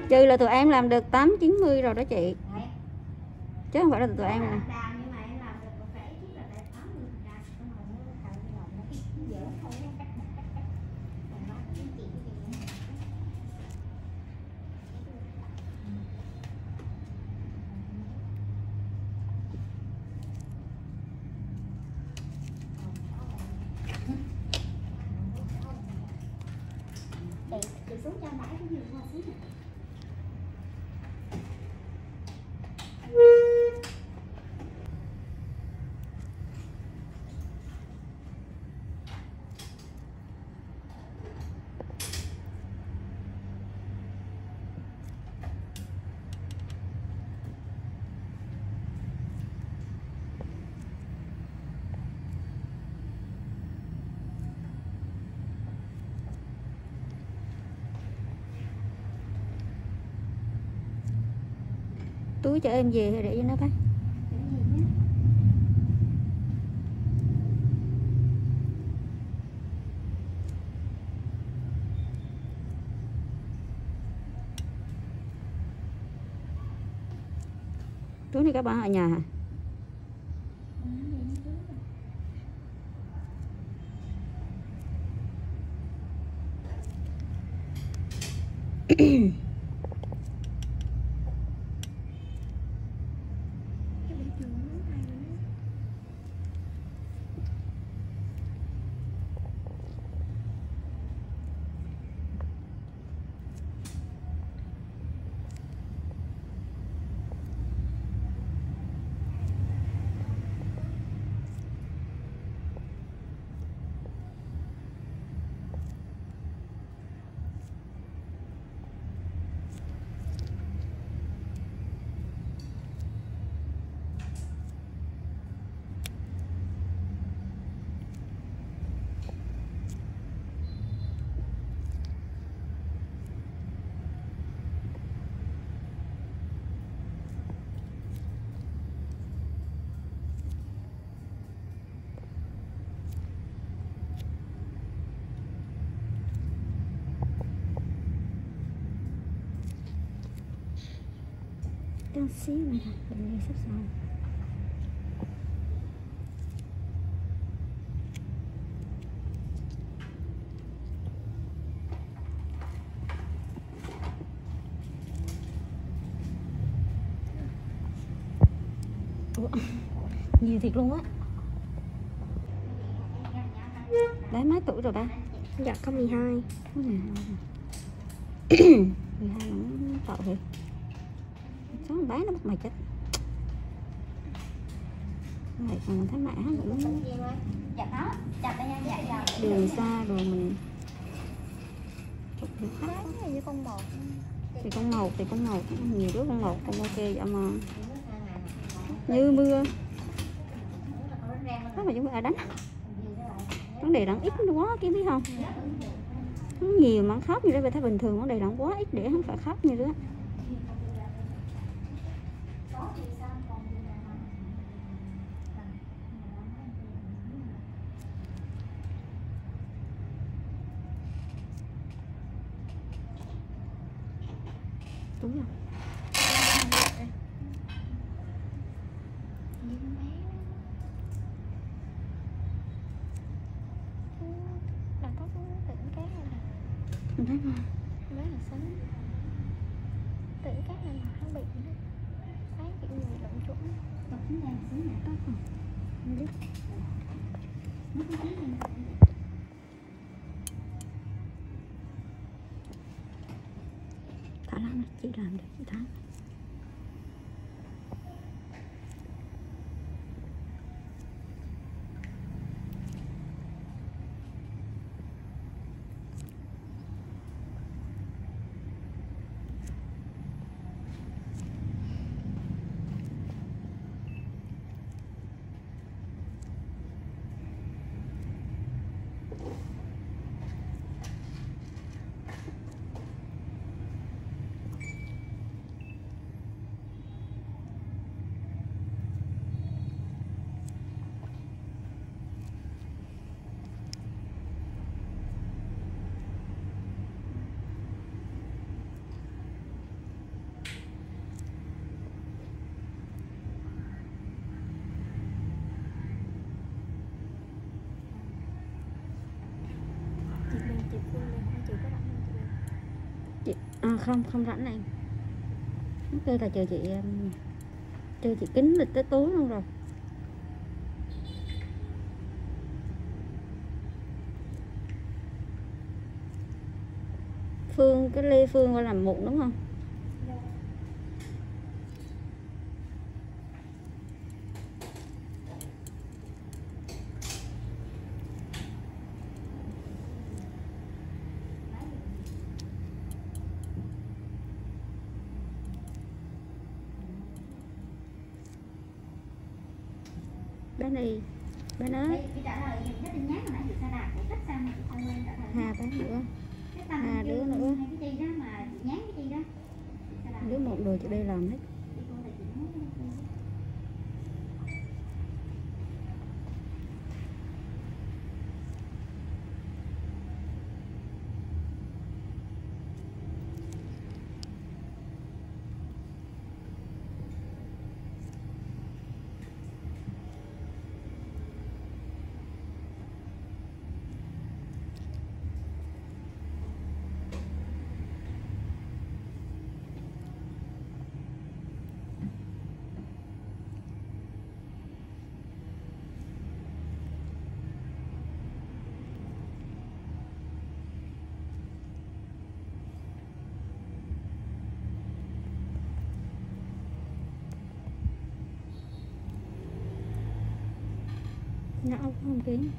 Trừ là tụi em làm được 8-90 rồi đó chị. Chứ không phải là tụi em nè. Xuống cho bãi cái gì qua xuống. Túi cho em về để cho nó bác. Túi này các bạn ở nhà hả? Đang xíu nữa thôi, bệnh này sắp xong. Ủa, nhiều thiệt luôn á. Bé mấy tuổi rồi ba? Dạ có 12. Có 12 rồi. 12 cũng tội thiệt. Sao bé nó bắt mày chết. Này còn thấy mẹ hắn cũng đường xa rồi mình chụp được khách Với con một. thì con một nhiều đứa con một con ok vậy mà như mưa đó mà chúng ta đánh vấn đề đặng ít nó quá kia biết không, nó nhiều mà khóc như đó về thấy bình thường, vấn đề đặng quá ít để không phải khóc như đó. Đúng rồi. Là có tưởng cái này là Mình thấy mà. rất là xấu. Tưởng cái này là nó bị nó thấy kiểu người lộn trốn. Đọc chúng ta xấu này tốt không? Không biết. Nó có tiếng gì? Thả lắm chị làm được chị thấy. Chị Phương lên, chị có rảnh không chị? Không rảnh này. Nó kêu là chờ chị kính lịch tới tối luôn rồi. Phương, cái Lê Phương phải làm muộn đúng không? Bán đi, bán ơi. Chị trả lời cái tin nhắn hồi nãy chị Sa Đà của khách sao mà chị không quen trả lời. Hà bán nữa. Hà đứa nữa. Cái chi đó mà chị nhắn cái chi đó. Đứa một đồ chị đây làm hết. Nó không kính.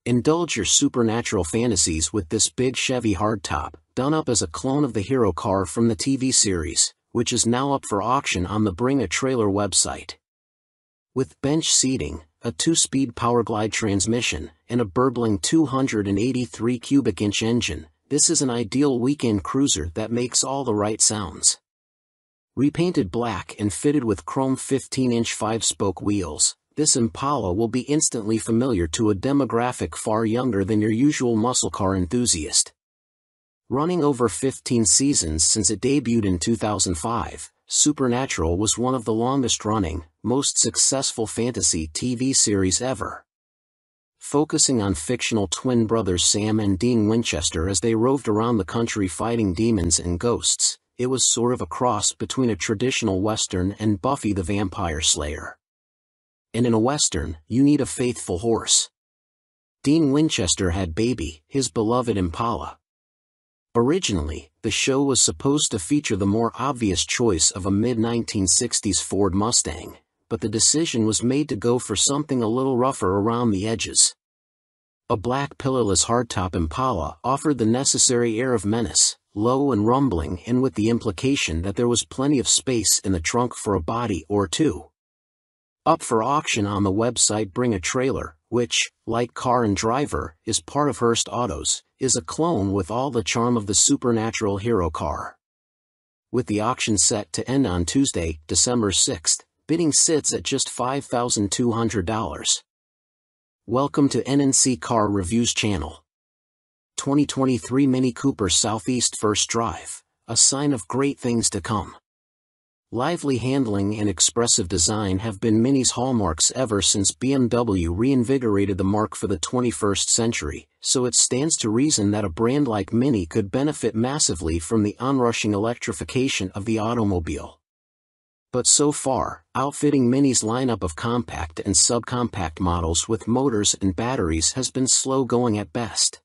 Indulge your supernatural fantasies with this big Chevy hardtop, done up as a clone of the hero car from the TV series, which is now up for auction on the Bring a Trailer website. With bench seating, a 2-speed Powerglide transmission, and a burbling 283 cubic inch engine, this is an ideal weekend cruiser that makes all the right sounds. Repainted black and fitted with chrome 15-inch 5-spoke wheels, this Impala will be instantly familiar to a demographic far younger than your usual muscle car enthusiast. Running over 15 seasons since it debuted in 2005, Supernatural was one of the longest-running, most successful fantasy TV series ever. Focusing on fictional twin brothers Sam and Dean Winchester as they roved around the country fighting demons and ghosts, it was sort of a cross between a traditional Western and Buffy the Vampire Slayer. And in a Western, you need a faithful horse. Dean Winchester had Baby, his beloved Impala. Originally, the show was supposed to feature the more obvious choice of a mid-1960s Ford Mustang, but the decision was made to go for something a little rougher around the edges. A black pillarless hardtop Impala offered the necessary air of menace, low and rumbling, and with the implication that there was plenty of space in the trunk for a body or two. Up for auction on the website Bring a Trailer, which, like Car and Driver, is part of Hearst Autos, is a clone with all the charm of the supernatural hero car. With the auction set to end on Tuesday, December 6th, bidding sits at just $5,200. Welcome to NNC Car Reviews channel. 2023 Mini Cooper Southeast First Drive, a sign of great things to come. Lively handling and expressive design have been Mini's hallmarks ever since BMW reinvigorated the marque for the 21st century, so it stands to reason that a brand like Mini could benefit massively from the onrushing electrification of the automobile. But so far, outfitting Mini's lineup of compact and subcompact models with motors and batteries has been slow going at best.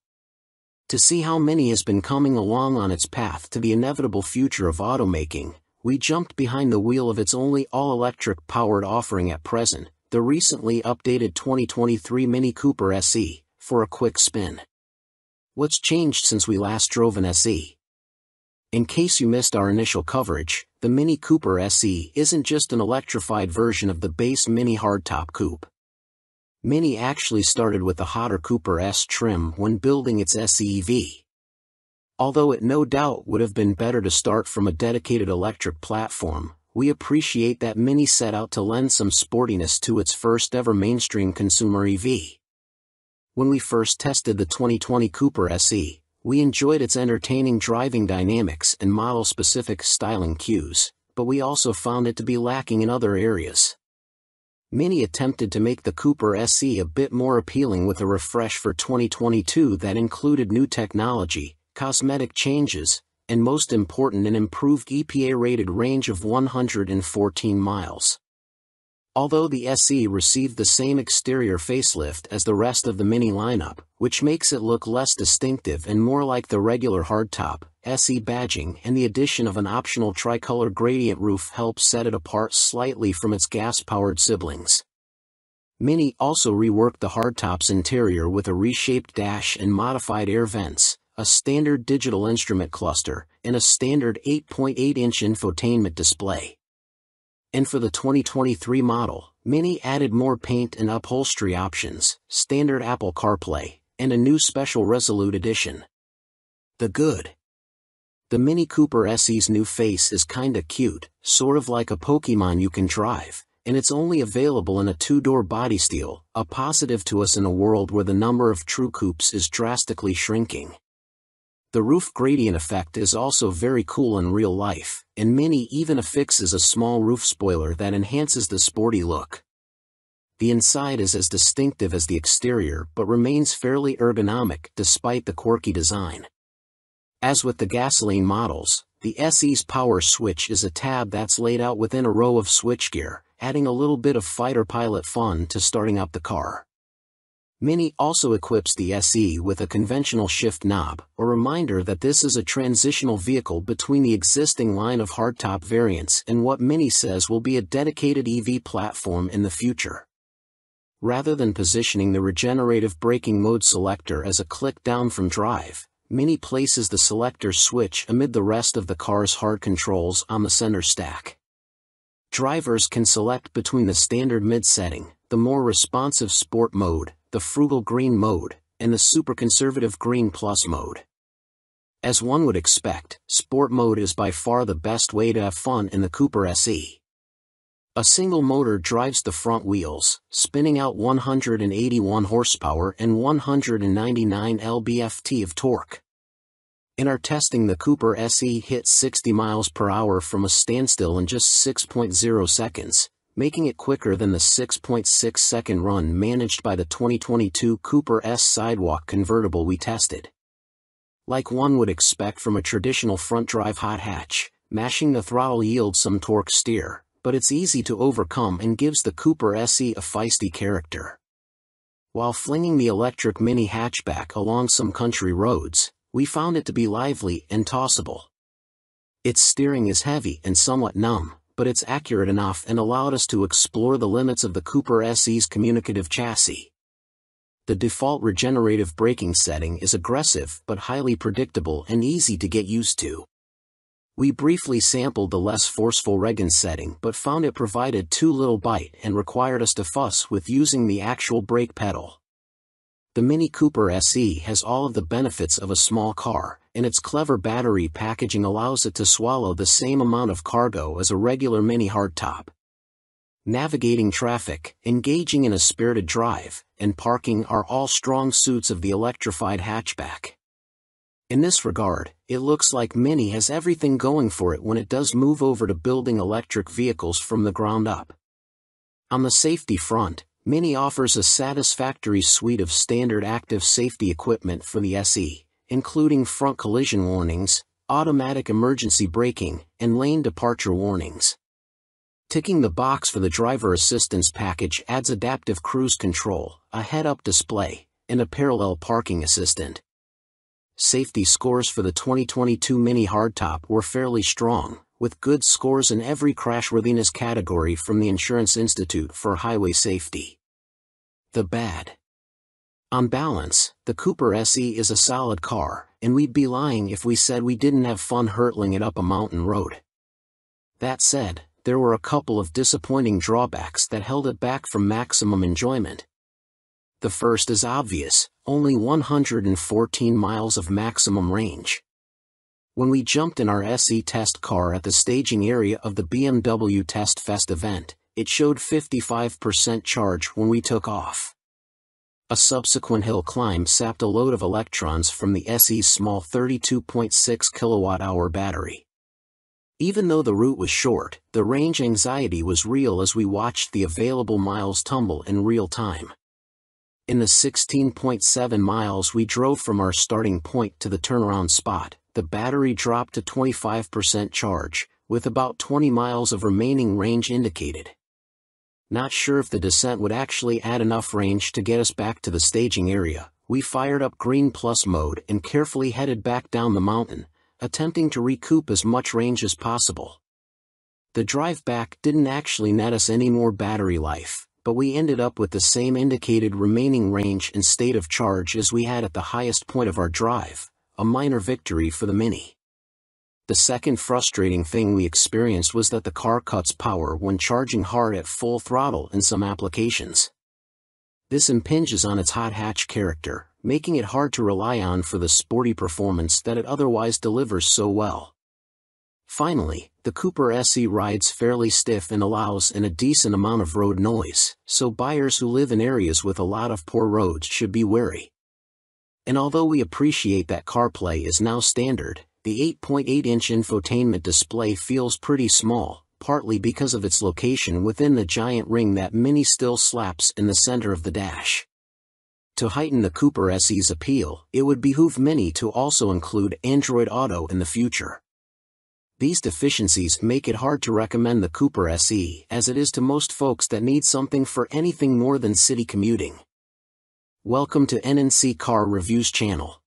To see how Mini has been coming along on its path to the inevitable future of automaking, we jumped behind the wheel of its only all-electric powered offering at present, the recently updated 2023 Mini Cooper SE, for a quick spin. What's changed since we last drove an SE? In case you missed our initial coverage, the Mini Cooper SE isn't just an electrified version of the base Mini hardtop coupe. Mini actually started with the hotter Cooper S trim when building its SE EV. Although it no doubt would have been better to start from a dedicated electric platform, we appreciate that Mini set out to lend some sportiness to its first ever mainstream consumer EV. When we first tested the 2020 Cooper SE, we enjoyed its entertaining driving dynamics and model-specific styling cues, but we also found it to be lacking in other areas. Mini attempted to make the Cooper SE a bit more appealing with a refresh for 2022 that included new technology, cosmetic changes, and most important, an improved EPA-rated range of 114 miles. Although the SE received the same exterior facelift as the rest of the Mini lineup, which makes it look less distinctive and more like the regular hardtop, SE badging and the addition of an optional tricolor gradient roof helps set it apart slightly from its gas-powered siblings. Mini also reworked the hardtop's interior with a reshaped dash and modified air vents, a standard digital instrument cluster, and a standard 8.8-inch infotainment display. And for the 2023 model, Mini added more paint and upholstery options, standard Apple CarPlay, and a new special Resolute edition. The good. The Mini Cooper SE's new face is kinda cute, sort of like a Pokemon you can drive, and it's only available in a two-door body style, a positive to us in a world where the number of true coupes is drastically shrinking. The roof gradient effect is also very cool in real life, and Mini even affixes a small roof spoiler that enhances the sporty look. The inside is as distinctive as the exterior but remains fairly ergonomic despite the quirky design. As with the gasoline models, the SE's power switch is a tab that's laid out within a row of switchgear, adding a little bit of fighter pilot fun to starting up the car. Mini also equips the SE with a conventional shift knob, a reminder that this is a transitional vehicle between the existing line of hardtop variants and what Mini says will be a dedicated EV platform in the future. Rather than positioning the regenerative braking mode selector as a click down from drive, Mini places the selector switch amid the rest of the car's hard controls on the center stack. Drivers can select between the standard mid setting, the more responsive sport mode, the frugal green mode, and the super conservative green plus mode. As one would expect, sport mode is by far the best way to have fun in the Cooper SE. A single motor drives the front wheels, spinning out 181 horsepower and 199 lb-ft of torque. In our testing, the Cooper SE hit 60 miles per hour from a standstill in just 6.0 seconds, making it quicker than the 6.6-second run managed by the 2022 Cooper S Sidewalk convertible we tested. Like one would expect from a traditional front-drive hot hatch, Mashing the throttle yields some torque steer, but it's easy to overcome and gives the Cooper SE a feisty character. While flinging the electric mini hatchback along some country roads, we found it to be lively and tossable. Its steering is heavy and somewhat numb, but it's accurate enough and allowed us to explore the limits of the Cooper SE's communicative chassis. The default regenerative braking setting is aggressive but highly predictable and easy to get used to. We briefly sampled the less forceful Regen setting but found it provided too little bite and required us to fuss with using the actual brake pedal. The Mini Cooper SE has all of the benefits of a small car, and its clever battery packaging allows it to swallow the same amount of cargo as a regular mini hardtop. Navigating traffic, engaging in a spirited drive, and parking are all strong suits of the electrified hatchback. In this regard, it looks like Mini has everything going for it when it does move over to building electric vehicles from the ground up. On the safety front, Mini offers a satisfactory suite of standard active safety equipment for the SE, including front collision warnings, automatic emergency braking, and lane departure warnings. Ticking the box for the driver assistance package adds adaptive cruise control, a head-up display, and a parallel parking assistant. Safety scores for the 2022 Mini Hardtop were fairly strong, with good scores in every crashworthiness category from the Insurance Institute for Highway Safety. The bad. On balance, the Cooper SE is a solid car, and we'd be lying if we said we didn't have fun hurtling it up a mountain road. That said, there were a couple of disappointing drawbacks that held it back from maximum enjoyment. The first is obvious, only 114 miles of maximum range. When we jumped in our SE test car at the staging area of the BMW Test Fest event, it showed 55% charge when we took off. A subsequent hill climb sapped a load of electrons from the SE's small 32.6 kWh battery. Even though the route was short, the range anxiety was real as we watched the available miles tumble in real time. In the 16.7 miles we drove from our starting point to the turnaround spot, the battery dropped to 25% charge, with about 20 miles of remaining range indicated. Not sure if the descent would actually add enough range to get us back to the staging area, we fired up Green Plus mode and carefully headed back down the mountain, attempting to recoup as much range as possible. The drive back didn't actually net us any more battery life, but we ended up with the same indicated remaining range and state of charge as we had at the highest point of our drive, a minor victory for the Mini. The second frustrating thing we experienced was that the car cuts power when charging hard at full throttle in some applications. This impinges on its hot hatch character, making it hard to rely on for the sporty performance that it otherwise delivers so well. Finally, the Cooper SE rides fairly stiff and allows in a decent amount of road noise, so buyers who live in areas with a lot of poor roads should be wary. And although we appreciate that CarPlay is now standard, the 8.8-inch infotainment display feels pretty small, partly because of its location within the giant ring that Mini still slaps in the center of the dash. To heighten the Cooper SE's appeal, it would behoove Mini to also include Android Auto in the future. These deficiencies make it hard to recommend the Cooper SE as it is to most folks that need something for anything more than city commuting. Welcome to NNC Car Reviews channel.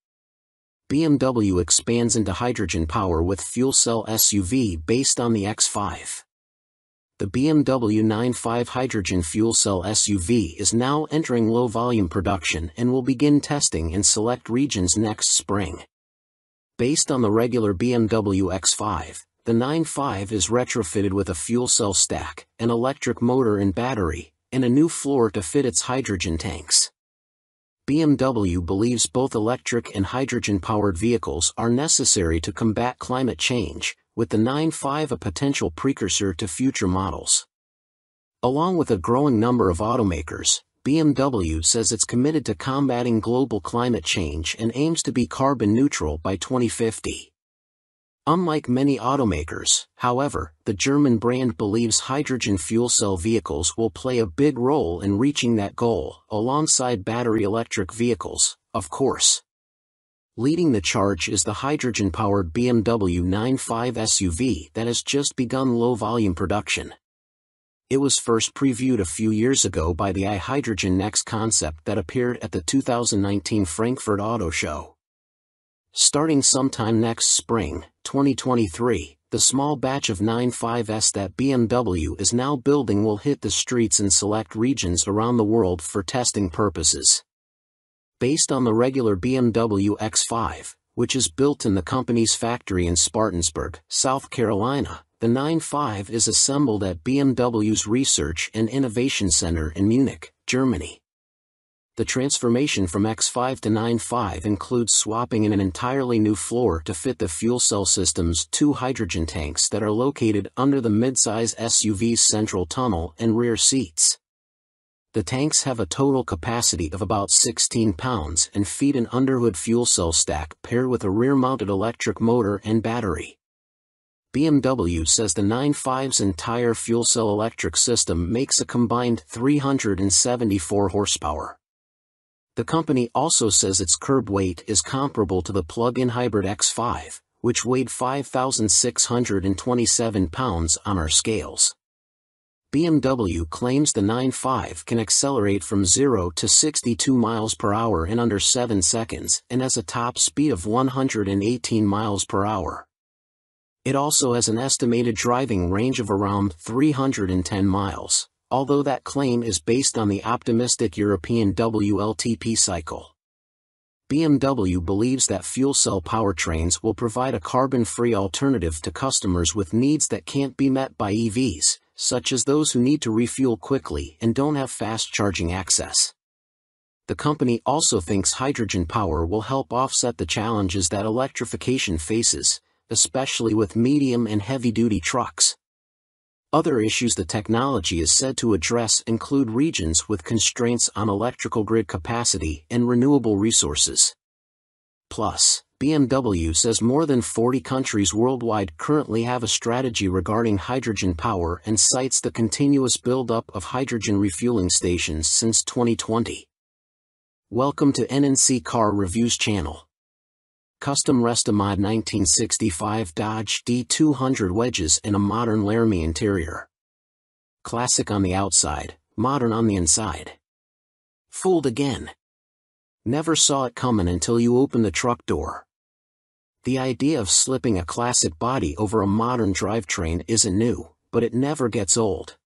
BMW expands into hydrogen power with fuel cell SUV based on the X5. The BMW 9.5 hydrogen fuel cell SUV is now entering low-volume production and will begin testing in select regions next spring. Based on the regular BMW X5, the 9.5 is retrofitted with a fuel cell stack, an electric motor and battery, and a new floor to fit its hydrogen tanks. BMW believes both electric and hydrogen-powered vehicles are necessary to combat climate change, with the 9.5 a potential precursor to future models. Along with a growing number of automakers, BMW says it's committed to combating global climate change and aims to be carbon neutral by 2050. Unlike many automakers, however, the German brand believes hydrogen fuel cell vehicles will play a big role in reaching that goal, alongside battery electric vehicles, of course. Leading the charge is the hydrogen-powered BMW 9.5 SUV that has just begun low-volume production. It was first previewed a few years ago by the iHydrogen Next concept that appeared at the 2019 Frankfurt Auto Show. Starting sometime next spring, 2023, the small batch of 9.5s that BMW is now building will hit the streets in select regions around the world for testing purposes. Based on the regular BMW X5, which is built in the company's factory in Spartanburg, South Carolina, the 9.5 is assembled at BMW's Research and Innovation Center in Munich, Germany. The transformation from X5 to 9.5 includes swapping in an entirely new floor to fit the fuel cell system's 2 hydrogen tanks that are located under the midsize SUV's central tunnel and rear seats. The tanks have a total capacity of about 16 pounds and feed an underhood fuel cell stack paired with a rear-mounted electric motor and battery. BMW says the 9.5's entire fuel cell electric system makes a combined 374 horsepower. The company also says its curb weight is comparable to the plug-in hybrid X5, which weighed 5,627 pounds on our scales. BMW claims the 9.5 can accelerate from 0 to 62 miles per hour in under 7 seconds and has a top speed of 118 miles per hour. It also has an estimated driving range of around 310 miles, although that claim is based on the optimistic European WLTP cycle. BMW believes that fuel cell powertrains will provide a carbon-free alternative to customers with needs that can't be met by EVs, such as those who need to refuel quickly and don't have fast charging access. The company also thinks hydrogen power will help offset the challenges that electrification faces, especially with medium and heavy-duty trucks. Other issues the technology is said to address include regions with constraints on electrical grid capacity and renewable resources. Plus, BMW says more than 40 countries worldwide currently have a strategy regarding hydrogen power and cites the continuous build-up of hydrogen refueling stations since 2020. Welcome to NNC Car Reviews channel. Custom Restomod 1965 Dodge D200 wedges in a modern Laramie interior. Classic on the outside, modern on the inside. Fooled again. Never saw it coming until you open the truck door. The idea of slipping a classic body over a modern drivetrain isn't new, but it never gets old.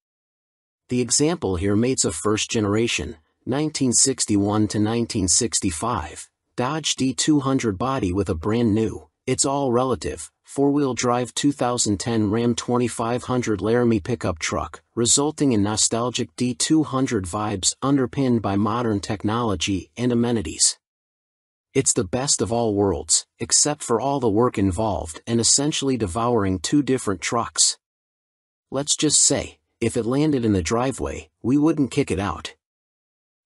The example here mates a first generation, 1961 to 1965, Dodge D200 body with a brand new, it's all relative, four-wheel drive 2010 Ram 2500 Laramie pickup truck, resulting in nostalgic D200 vibes underpinned by modern technology and amenities. It's the best of all worlds, except for all the work involved and essentially devouring 2 different trucks. Let's just say, if it landed in the driveway, we wouldn't kick it out.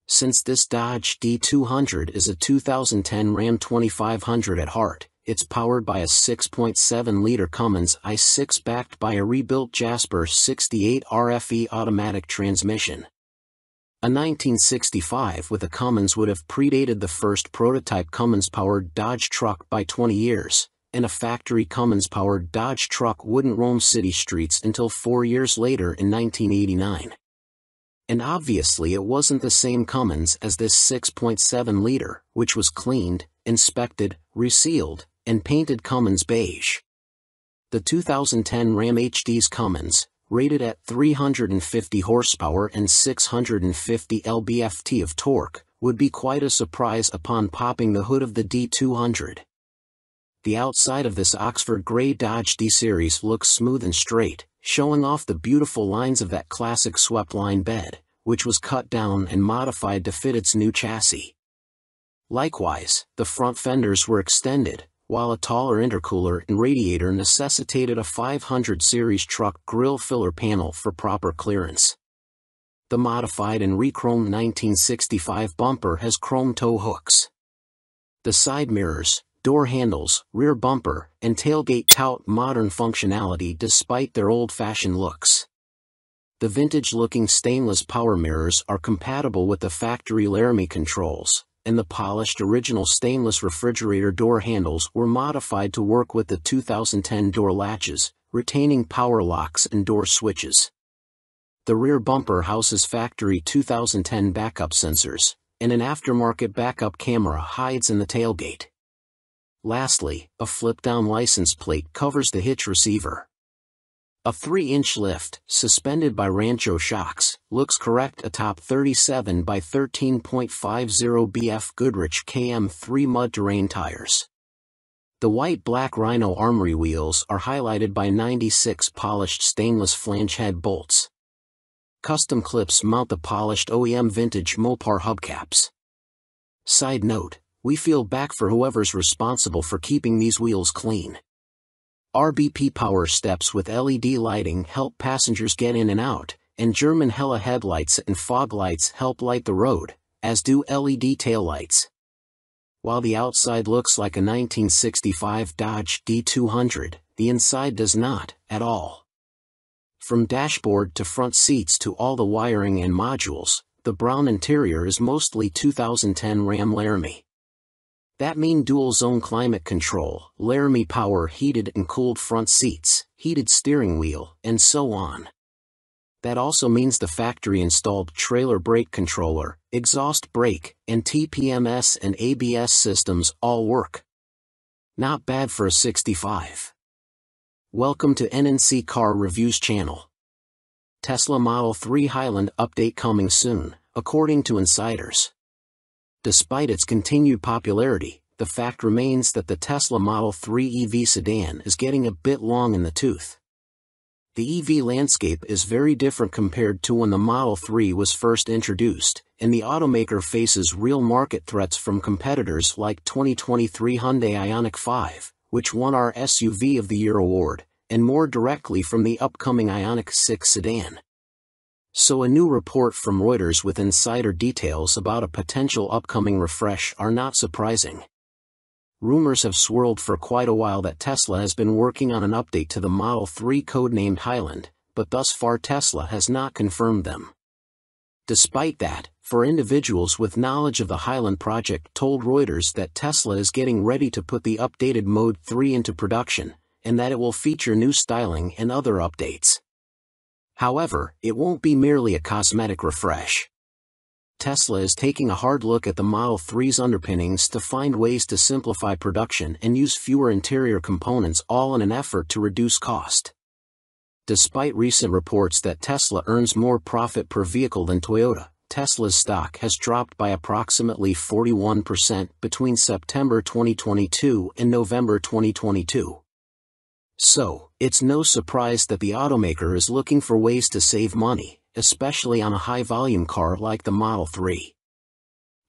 Since this Dodge D200 is a 2010 Ram 2500 at heart, it's powered by a 6.7-liter Cummins i6 backed by a rebuilt Jasper 68 RFE automatic transmission. A 1965 with a Cummins would have predated the first prototype Cummins-powered Dodge truck by 20 years, and a factory Cummins-powered Dodge truck wouldn't roam city streets until 4 years later in 1989. And obviously it wasn't the same Cummins as this 6.7-liter, which was cleaned, inspected, resealed, and painted Cummins beige. The 2010 Ram HD's Cummins, rated at 350 horsepower and 650 lb-ft of torque, would be quite a surprise upon popping the hood of the D200. The outside of this Oxford Grey Dodge D-Series looks smooth and straight, showing off the beautiful lines of that classic swept-line bed, which was cut down and modified to fit its new chassis. Likewise, the front fenders were extended, while a taller intercooler and radiator necessitated a 500 series truck grille filler panel for proper clearance. The modified and re-chromed 1965 bumper has chrome tow hooks. The side mirrors, door handles, rear bumper, and tailgate tout modern functionality despite their old-fashioned looks. The vintage-looking stainless power mirrors are compatible with the factory Laramie controls, and the polished original stainless refrigerator door handles were modified to work with the 2010 door latches, retaining power locks and door switches. The rear bumper houses factory 2010 backup sensors, and an aftermarket backup camera hides in the tailgate. Lastly, a flip-down license plate covers the hitch receiver. A 3-inch lift, suspended by Rancho shocks, looks correct atop 37 by 13.50 BF Goodrich KM3 mud-terrain tires. The white-black Rhino Armory wheels are highlighted by 96 polished stainless flange head bolts. Custom clips mount the polished OEM vintage Mopar hubcaps. Side note, we feel back for whoever's responsible for keeping these wheels clean. RBP power steps with LED lighting help passengers get in and out, and German Hella headlights and fog lights help light the road, as do LED taillights. While the outside looks like a 1965 Dodge D200, the inside does not, at all. From dashboard to front seats to all the wiring and modules, the brown interior is mostly 2010 Ram Laramie. That means dual-zone climate control, Laramie power heated and cooled front seats, heated steering wheel, and so on. That also means the factory-installed trailer brake controller, exhaust brake, and TPMS and ABS systems all work. Not bad for a 65. Welcome to NNC Car Reviews channel. Tesla Model 3 Highland update coming soon, according to insiders. Despite its continued popularity, the fact remains that the Tesla Model 3 EV sedan is getting a bit long in the tooth. The EV landscape is very different compared to when the Model 3 was first introduced, and the automaker faces real market threats from competitors like 2023 Hyundai Ioniq 5, which won our SUV of the Year award, and more directly from the upcoming Ioniq 6 sedan. So a new report from Reuters with insider details about a potential upcoming refresh are not surprising. Rumors have swirled for quite a while that Tesla has been working on an update to the Model 3 codenamed Highland, but thus far Tesla has not confirmed them. Despite that, for individuals with knowledge of the Highland project told Reuters that Tesla is getting ready to put the updated Mode 3 into production, and that it will feature new styling and other updates. However, it won't be merely a cosmetic refresh. Tesla is taking a hard look at the Model 3's underpinnings to find ways to simplify production and use fewer interior components, all in an effort to reduce cost. Despite recent reports that Tesla earns more profit per vehicle than Toyota, Tesla's stock has dropped by approximately 41% between September 2022 and November 2022. So, it's no surprise that the automaker is looking for ways to save money, especially on a high-volume car like the Model 3.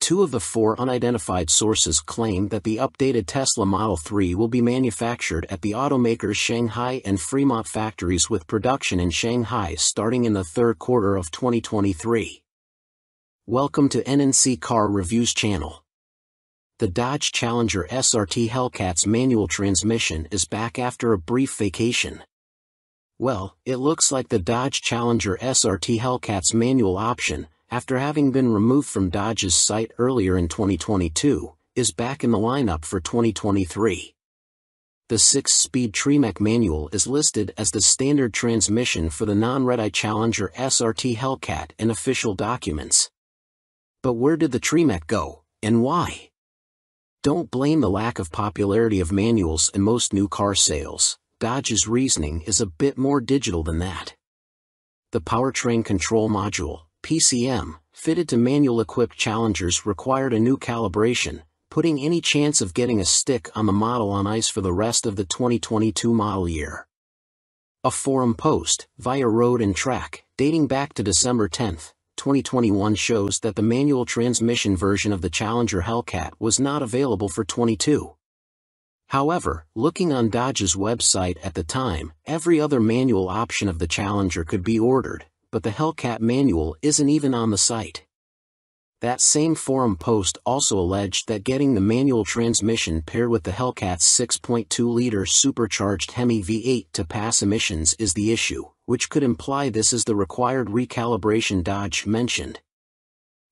2 of the 4 unidentified sources claim that the updated Tesla Model 3 will be manufactured at the automaker's Shanghai and Fremont factories, with production in Shanghai starting in the third quarter of 2023. Welcome to NNC Car Reviews channel. The Dodge Challenger SRT Hellcat's manual transmission is back after a brief vacation. Well, it looks like the Dodge Challenger SRT Hellcat's manual option, after having been removed from Dodge's site earlier in 2022, is back in the lineup for 2023. The 6-speed Tremec manual is listed as the standard transmission for the non-red-eye Challenger SRT Hellcat in official documents. But where did the Tremec go, and why? Don't blame the lack of popularity of manuals in most new car sales. Dodge's reasoning is a bit more digital than that. The Powertrain Control Module, PCM, fitted to manual-equipped Challengers required a new calibration, putting any chance of getting a stick on the model on ice for the rest of the 2022 model year. A forum post, via Road and Track, dating back to December 10, 2021 shows that the manual transmission version of the Challenger Hellcat was not available for 22. However, looking on Dodge's website at the time, every other manual option of the Challenger could be ordered, but the Hellcat manual isn't even on the site. That same forum post also alleged that getting the manual transmission paired with the Hellcat's 6.2-liter supercharged Hemi V8 to pass emissions is the issue, which could imply this is the required recalibration Dodge mentioned.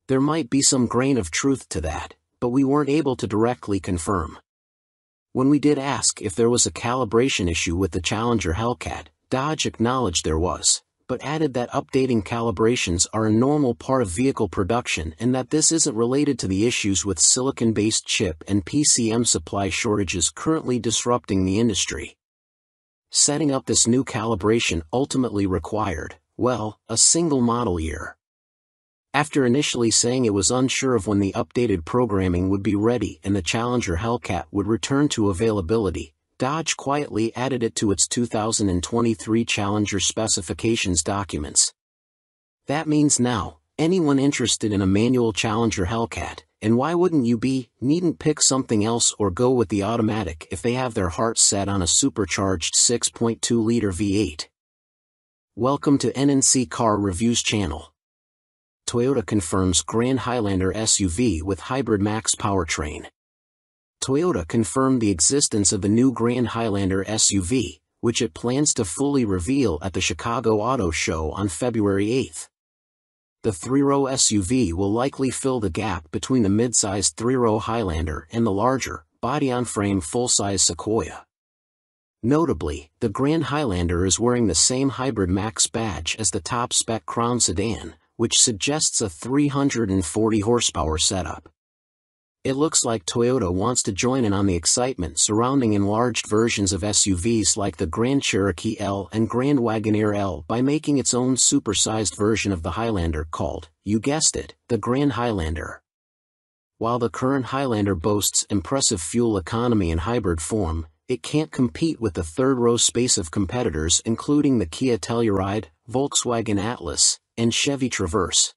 There might be some grain of truth to that, but we weren't able to directly confirm. When we did ask if there was a calibration issue with the Challenger Hellcat, Dodge acknowledged there was, but added that updating calibrations are a normal part of vehicle production and that this isn't related to the issues with silicon-based chip and PCM supply shortages currently disrupting the industry. Setting up this new calibration ultimately required, well, a single model year. After initially saying it was unsure of when the updated programming would be ready and the Challenger Hellcat would return to availability, Dodge quietly added it to its 2023 Challenger specifications documents. That means now, anyone interested in a manual Challenger Hellcat, and why wouldn't you be, needn't pick something else or go with the automatic if they have their hearts set on a supercharged 6.2-liter V8. Welcome to NNC Car Reviews channel. Toyota confirms Grand Highlander SUV with hybrid max powertrain. Toyota confirmed the existence of the new Grand Highlander SUV, which it plans to fully reveal at the Chicago Auto Show on February 8. The three-row SUV will likely fill the gap between the mid-sized three-row Highlander and the larger, body-on-frame full-size Sequoia. Notably, the Grand Highlander is wearing the same Hybrid Max badge as the top-spec Crown sedan, which suggests a 340 horsepower setup. It looks like Toyota wants to join in on the excitement surrounding enlarged versions of SUVs like the Grand Cherokee L and Grand Wagoneer L by making its own supersized version of the Highlander called, you guessed it, the Grand Highlander. While the current Highlander boasts impressive fuel economy in hybrid form, it can't compete with the third-row space of competitors including the Kia Telluride, Volkswagen Atlas, and Chevy Traverse.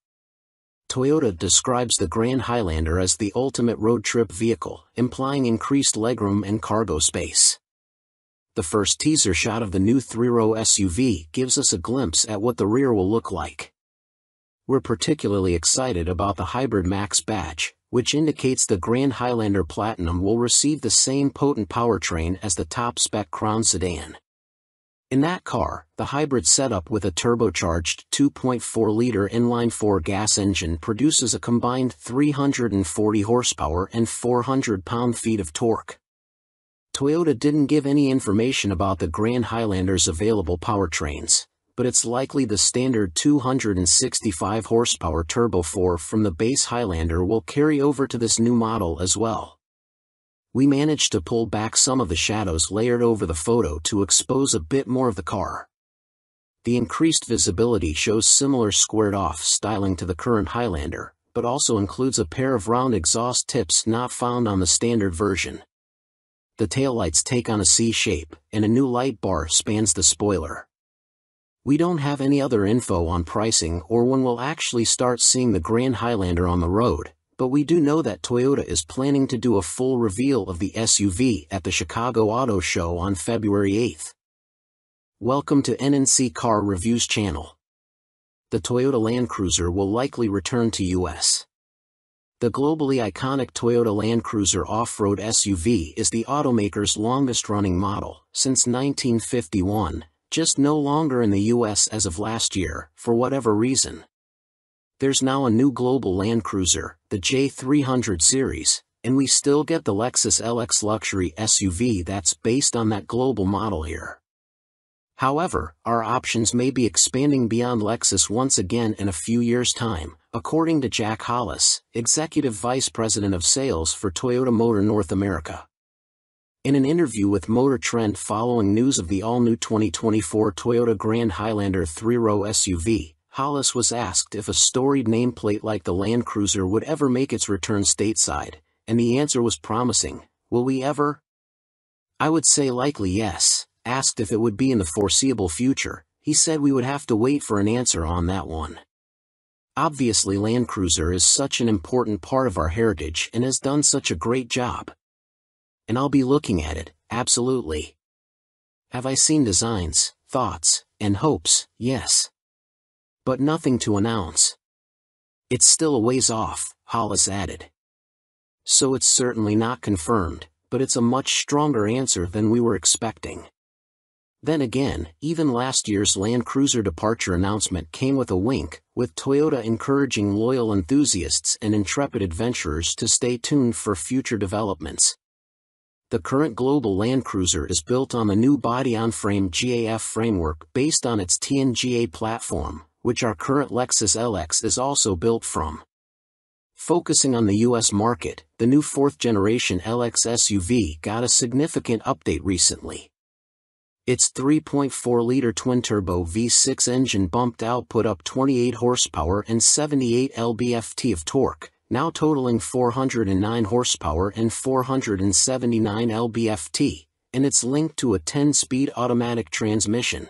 Toyota describes the Grand Highlander as the ultimate road trip vehicle, implying increased legroom and cargo space. The first teaser shot of the new three-row SUV gives us a glimpse at what the rear will look like. We're particularly excited about the Hybrid Max badge, which indicates the Grand Highlander Platinum will receive the same potent powertrain as the top-spec Crown sedan. In that car, the hybrid setup with a turbocharged 2.4-liter inline-4 gas engine produces a combined 340 horsepower and 400 pound-feet of torque. Toyota didn't give any information about the Grand Highlander's available powertrains, but it's likely the standard 265 horsepower Turbo 4 from the base Highlander will carry over to this new model as well. We managed to pull back some of the shadows layered over the photo to expose a bit more of the car. The increased visibility shows similar squared-off styling to the current Highlander, but also includes a pair of round exhaust tips not found on the standard version. The taillights take on a C shape, and a new light bar spans the spoiler. We don't have any other info on pricing or when we'll actually start seeing the Grand Highlander on the road, but we do know that Toyota is planning to do a full reveal of the SUV at the Chicago Auto Show on February 8. Welcome to NNC Car Reviews channel. The Toyota Land Cruiser will likely return to US. The globally iconic Toyota Land Cruiser off-road SUV is the automaker's longest-running model, since 1951, just no longer in the US as of last year, for whatever reason. There's now a new global Land Cruiser, the J300 series, and we still get the Lexus LX luxury SUV that's based on that global model here. However, our options may be expanding beyond Lexus once again in a few years' time, according to Jack Hollis, Executive Vice President of Sales for Toyota Motor North America. In an interview with Motor Trend following news of the all-new 2024 Toyota Grand Highlander three-row SUV, Hollis was asked if a storied nameplate like the Land Cruiser would ever make its return stateside, and the answer was promising. Will we ever? I would say likely yes. Asked if it would be in the foreseeable future, he said we would have to wait for an answer on that one. Obviously Land Cruiser is such an important part of our heritage and has done such a great job. And I'll be looking at it, absolutely. Have I seen designs, thoughts, and hopes? Yes. But nothing to announce. It's still a ways off, Hollis added. So it's certainly not confirmed, but it's a much stronger answer than we were expecting. Then again, even last year's Land Cruiser departure announcement came with a wink, with Toyota encouraging loyal enthusiasts and intrepid adventurers to stay tuned for future developments. The current global Land Cruiser is built on the new body-on-frame GAF framework based on its TNGA platform, which our current Lexus LX is also built from. Focusing on the US market, the new 4th-generation LX SUV got a significant update recently. Its 3.4-liter twin-turbo V6 engine bumped output up 28 horsepower and 78 lb-ft of torque, now totaling 409 horsepower and 479 lb-ft, and it's linked to a 10-speed automatic transmission.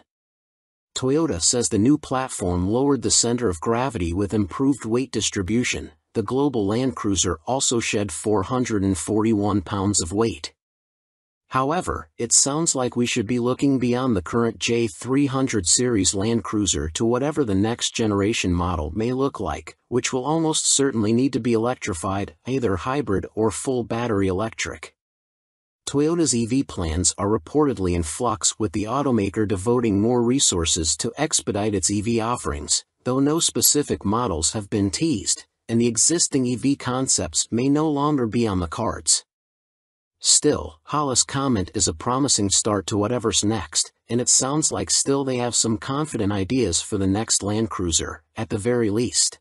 Toyota says the new platform lowered the center of gravity with improved weight distribution. The global Land Cruiser also shed 441 pounds of weight. However, it sounds like we should be looking beyond the current J300 series Land Cruiser to whatever the next generation model may look like, which will almost certainly need to be electrified, either hybrid or full battery electric. Toyota's EV plans are reportedly in flux, with the automaker devoting more resources to expedite its EV offerings, though no specific models have been teased, and the existing EV concepts may no longer be on the cards. Still, Hollis' comment is a promising start to whatever's next, and it sounds like still they have some confident ideas for the next Land Cruiser, at the very least.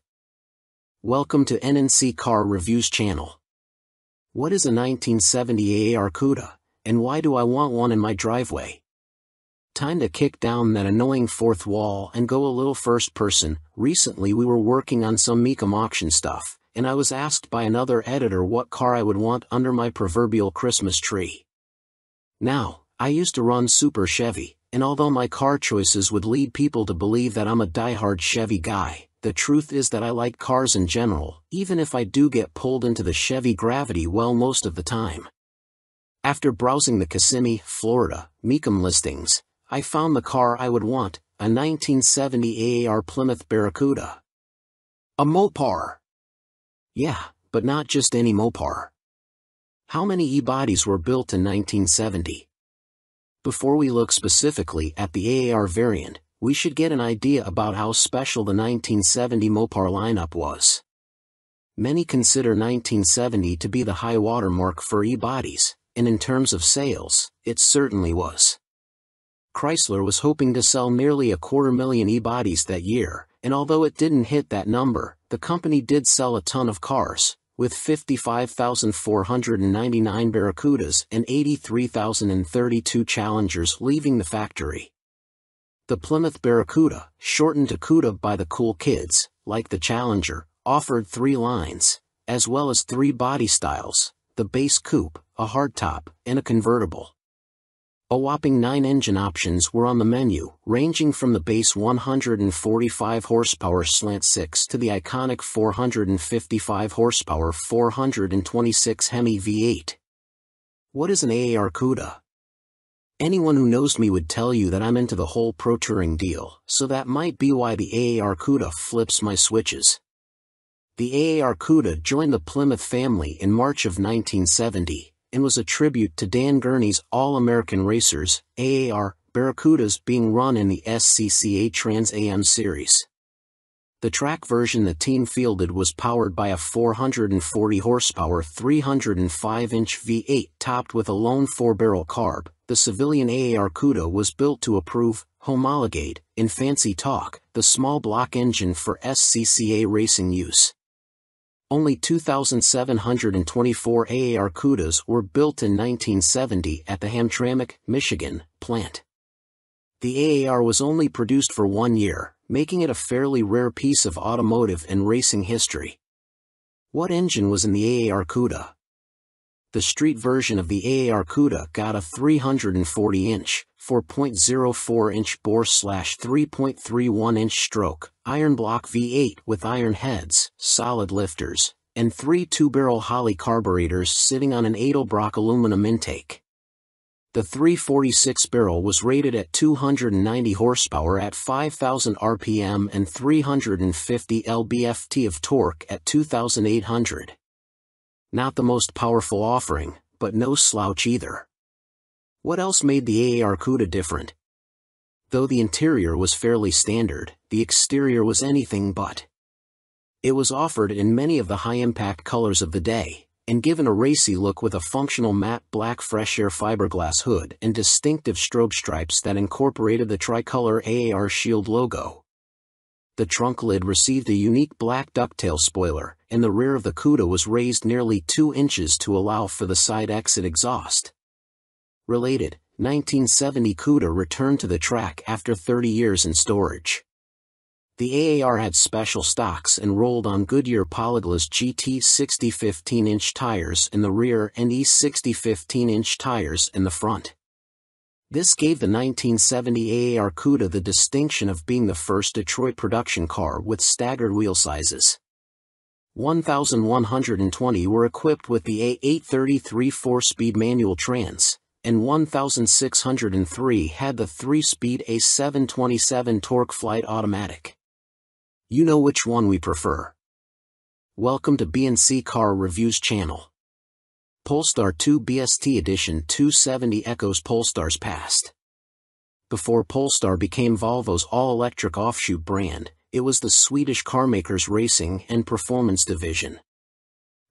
Welcome to NNC Car Reviews channel. What is a 1970 AAR CUDA, and why do I want one in my driveway? Time to kick down that annoying fourth wall and go a little first person. Recently we were working on some Mecum auction stuff, and I was asked by another editor what car I would want under my proverbial Christmas tree. Now, I used to run Super Chevy, and although my car choices would lead people to believe that I'm a diehard Chevy guy, the truth is that I like cars in general, even if I do get pulled into the Chevy gravity well most of the time. After browsing the Kissimmee, Florida, Mecum listings, I found the car I would want, a 1970 AAR Plymouth Barracuda. A Mopar. Yeah, but not just any Mopar. How many e-bodies were built in 1970? Before we look specifically at the AAR variant, we should get an idea about how special the 1970 Mopar lineup was. Many consider 1970 to be the high water mark for e-bodies, and in terms of sales, it certainly was. Chrysler was hoping to sell nearly 250,000 e-bodies that year, and although it didn't hit that number, the company did sell a ton of cars, with 55,499 Barracudas and 83,032 Challengers leaving the factory. The Plymouth Barracuda, shortened to CUDA by the cool kids, like the Challenger, offered 3 lines, as well as 3 body styles: the base coupe, a hardtop, and a convertible. A whopping 9 engine options were on the menu, ranging from the base 145 horsepower slant-6 to the iconic 455 horsepower 426 Hemi V8. What is an AAR CUDA? Anyone who knows me would tell you that I'm into the whole pro touring deal, so that might be why the AAR CUDA flips my switches. The AAR CUDA joined the Plymouth family in March of 1970, and was a tribute to Dan Gurney's All-American Racers, AAR, Barracudas being run in the SCCA Trans Am series. The track version the team fielded was powered by a 440 horsepower 305-inch V8 topped with a lone 4-barrel carb. The civilian AAR CUDA was built to approve, homologate, in fancy talk, the small block engine for SCCA racing use. Only 2,724 AAR CUDAs were built in 1970 at the Hamtramck, Michigan, plant. The AAR was only produced for 1 year, making it a fairly rare piece of automotive and racing history. What engine was in the AAR CUDA? The street version of the AAR CUDA got a 340-inch, 4.04-inch bore/3.31-inch stroke, iron block V8 with iron heads, solid lifters, and 3 2-barrel Holley carburetors sitting on an Edelbrock aluminum intake. The 346-barrel was rated at 290 horsepower at 5,000 RPM and 350 lb-ft of torque at 2,800. Not the most powerful offering, but no slouch either. What else made the AAR CUDA different? Though the interior was fairly standard, the exterior was anything but. It was offered in many of the high-impact colors of the day, and given a racy look with a functional matte black fresh air fiberglass hood and distinctive strobe stripes that incorporated the tricolor AAR Shield logo. The trunk lid received a unique black ducktail spoiler, and the rear of the Cuda was raised nearly 2 inches to allow for the side exit exhaust. Related, 1970 Cuda returned to the track after 30 years in storage. The AAR had special stocks and rolled on Goodyear Polyglas GT 60 15-inch tires in the rear and E60 15-inch tires in the front. This gave the 1970 AAR Cuda the distinction of being the first Detroit production car with staggered wheel sizes. 1,120 were equipped with the A833 4-speed manual trans, and 1,603 had the 3-speed A727 Torque Flight automatic. You know which one we prefer. Welcome to B&C Car Reviews channel. Polestar 2 BST Edition 270 echoes Polestar's past. Before Polestar became Volvo's all-electric offshoot brand, it was the Swedish carmaker's racing and performance division.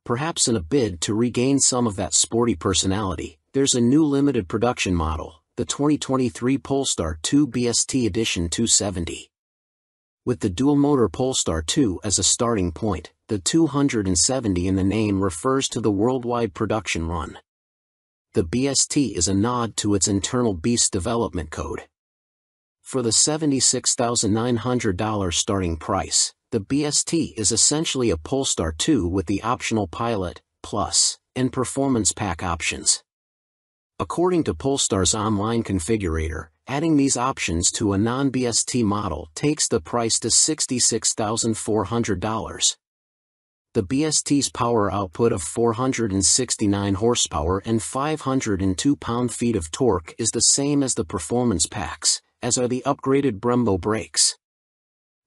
Perhaps in a bid to regain some of that sporty personality, there's a new limited production model, the 2023 Polestar 2 BST Edition 270. With the dual-motor Polestar 2 as a starting point, the 270 in the name refers to the worldwide production run. The BST is a nod to its internal BEAST development code. For the $76,900 starting price, the BST is essentially a Polestar 2 with the optional Pilot, Plus, and Performance Pack options. According to Polestar's online configurator, adding these options to a non-BST model takes the price to $66,400. The BST's power output of 469 horsepower and 502 pound-feet of torque is the same as the performance packs, as are the upgraded Brembo brakes.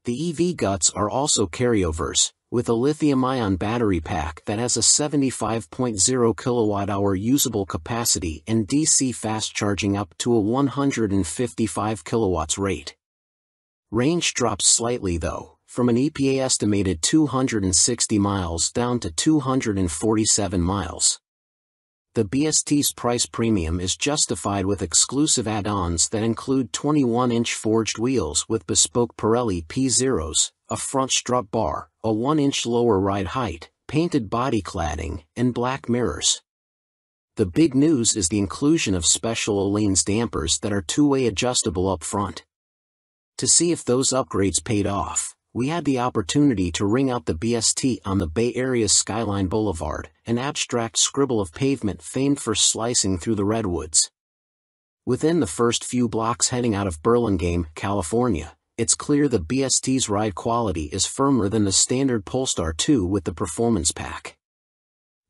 The EV guts are also carryovers, with a lithium-ion battery pack that has a 75.0 kWh usable capacity and DC fast charging up to a 155 kW rate. Range drops slightly though, from an EPA estimated 260 miles down to 247 miles. The BST's price premium is justified with exclusive add-ons that include 21-inch forged wheels with bespoke Pirelli P0s, a front strut bar, a 1-inch lower ride height, painted body cladding, and black mirrors. The big news is the inclusion of special Öhlins dampers that are two-way adjustable up front. To see if those upgrades paid off, we had the opportunity to ring out the BST on the Bay Area's Skyline Boulevard, an abstract scribble of pavement famed for slicing through the redwoods. Within the first few blocks heading out of Burlingame, California, it's clear the BST's ride quality is firmer than the standard Polestar 2 with the performance pack.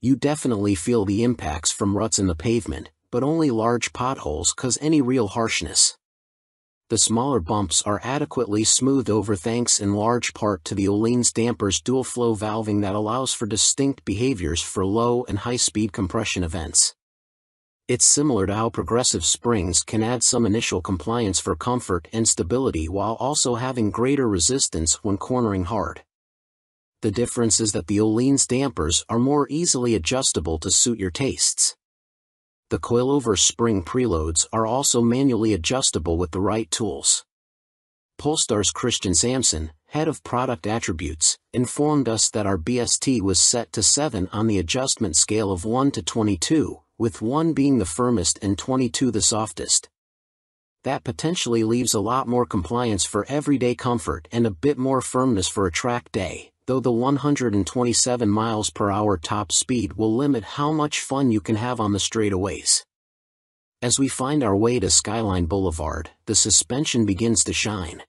You definitely feel the impacts from ruts in the pavement, but only large potholes cause any real harshness. The smaller bumps are adequately smoothed over thanks in large part to the Öhlins dampers dual flow valving that allows for distinct behaviors for low and high-speed compression events. It's similar to how progressive springs can add some initial compliance for comfort and stability while also having greater resistance when cornering hard. The difference is that the Öhlins dampers are more easily adjustable to suit your tastes. The coilover spring preloads are also manually adjustable with the right tools. Polestar's Christian Sampson, head of product attributes, informed us that our BST was set to 7 on the adjustment scale of 1 to 22, with 1 being the firmest and 22 the softest. That potentially leaves a lot more compliance for everyday comfort and a bit more firmness for a track day, though the 127 miles per hour top speed will limit how much fun you can have on the straightaways. As we find our way to Skyline Boulevard, the suspension begins to shine.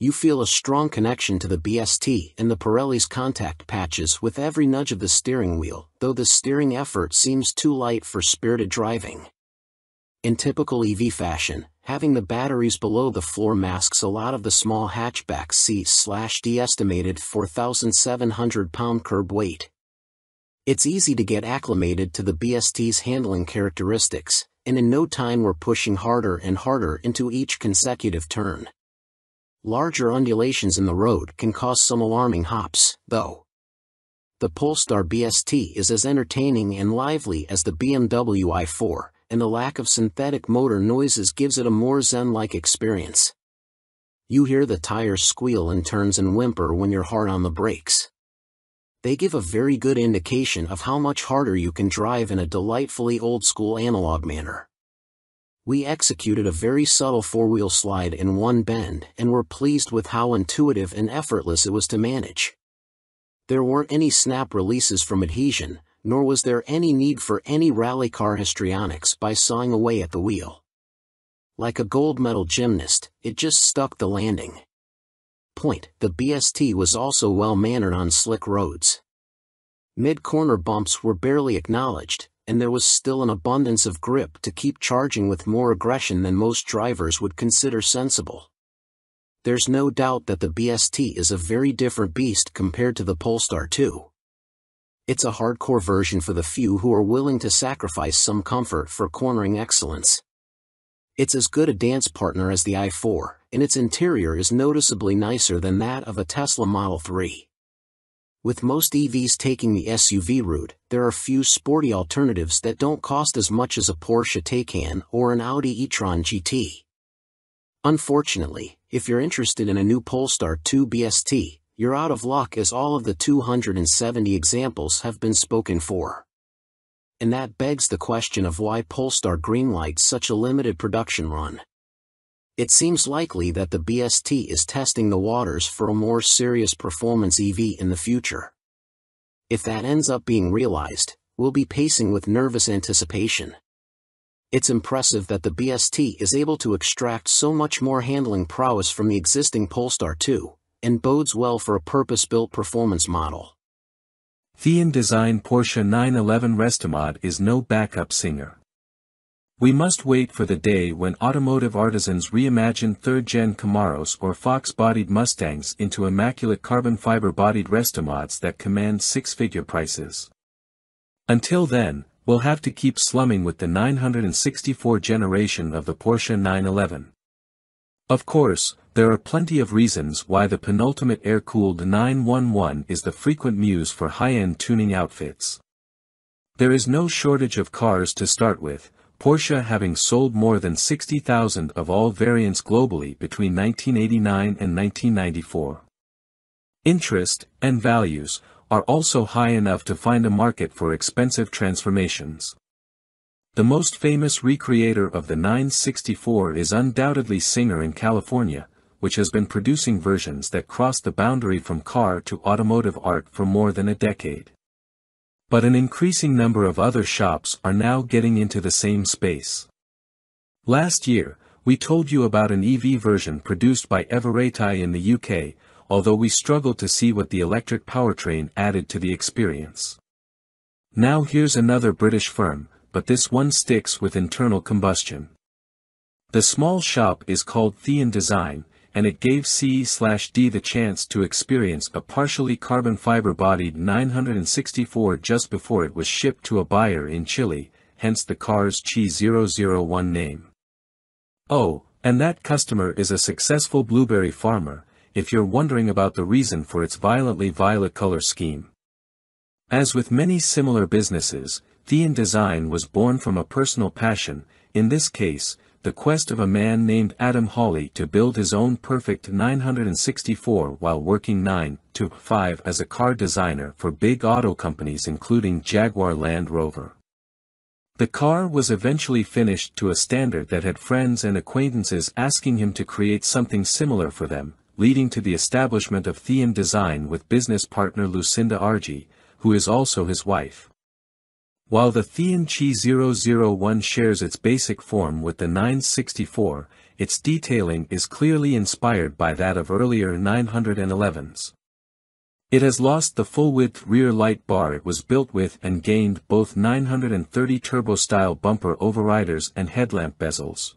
You feel a strong connection to the BST and the Pirelli's contact patches with every nudge of the steering wheel, though the steering effort seems too light for spirited driving. In typical EV fashion, having the batteries below the floor masks a lot of the small hatchback seat/the estimated 4,700 pound curb weight. It's easy to get acclimated to the BST's handling characteristics, and in no time were pushing harder and harder into each consecutive turn. Larger undulations in the road can cause some alarming hops, though. The Polestar BST is as entertaining and lively as the BMW i4, and the lack of synthetic motor noises gives it a more zen-like experience. You hear the tires squeal in turns and whimper when you're hard on the brakes. They give a very good indication of how much harder you can drive in a delightfully old-school analog manner. We executed a very subtle four-wheel slide in one bend and were pleased with how intuitive and effortless it was to manage. There weren't any snap releases from adhesion, nor was there any need for any rally car histrionics by sawing away at the wheel. Like a gold medal gymnast, it just stuck the landing. Point: the BST was also well-mannered on slick roads. Mid-corner bumps were barely acknowledged, and there was still an abundance of grip to keep charging with more aggression than most drivers would consider sensible. There's no doubt that the BST is a very different beast compared to the Polestar 2. It's a hardcore version for the few who are willing to sacrifice some comfort for cornering excellence. It's as good a dance partner as the i4, and its interior is noticeably nicer than that of a Tesla Model 3. With most EVs taking the SUV route, there are few sporty alternatives that don't cost as much as a Porsche Taycan or an Audi e-tron GT. Unfortunately, if you're interested in a new Polestar 2 BST, you're out of luck, as all of the 270 examples have been spoken for. And that begs the question of why Polestar greenlights such a limited production run. It seems likely that the BST is testing the waters for a more serious performance EV in the future. If that ends up being realized, we'll be pacing with nervous anticipation. It's impressive that the BST is able to extract so much more handling prowess from the existing Polestar 2, and bodes well for a purpose-built performance model. Thean Design Porsche 911 Restomod is no backup singer. We must wait for the day when automotive artisans reimagine third-gen Camaros or Fox-bodied Mustangs into immaculate carbon fiber-bodied Restomods that command six-figure prices. Until then, we'll have to keep slumming with the 964 generation of the Porsche 911. Of course, there are plenty of reasons why the penultimate air-cooled 911 is the frequent muse for high-end tuning outfits. There is no shortage of cars to start with, Porsche having sold more than 60,000 of all variants globally between 1989 and 1994. Interest, and values, are also high enough to find a market for expensive transformations. The most famous recreator of the 964 is undoubtedly Singer in California, which has been producing versions that cross the boundary from car to automotive art for more than a decade. But an increasing number of other shops are now getting into the same space. Last year, we told you about an EV version produced by Everetai in the UK, although we struggled to see what the electric powertrain added to the experience. Now here's another British firm, but this one sticks with internal combustion. The small shop is called Thean Design, and it gave C/D the chance to experience a partially carbon fiber-bodied 964 just before it was shipped to a buyer in Chile, hence the car's Chi001 name. Oh, and that customer is a successful blueberry farmer, if you're wondering about the reason for its violently violet color scheme. As with many similar businesses, Thean Design was born from a personal passion, in this case, the quest of a man named Adam Hawley to build his own perfect 964 while working 9 to 5 as a car designer for big auto companies including Jaguar Land Rover. The car was eventually finished to a standard that had friends and acquaintances asking him to create something similar for them, leading to the establishment of Thean Design with business partner Lucinda Argy, who is also his wife. While the Thean Chi001 shares its basic form with the 964, its detailing is clearly inspired by that of earlier 911s. It has lost the full-width rear light bar it was built with and gained both 930 turbo-style bumper overriders and headlamp bezels.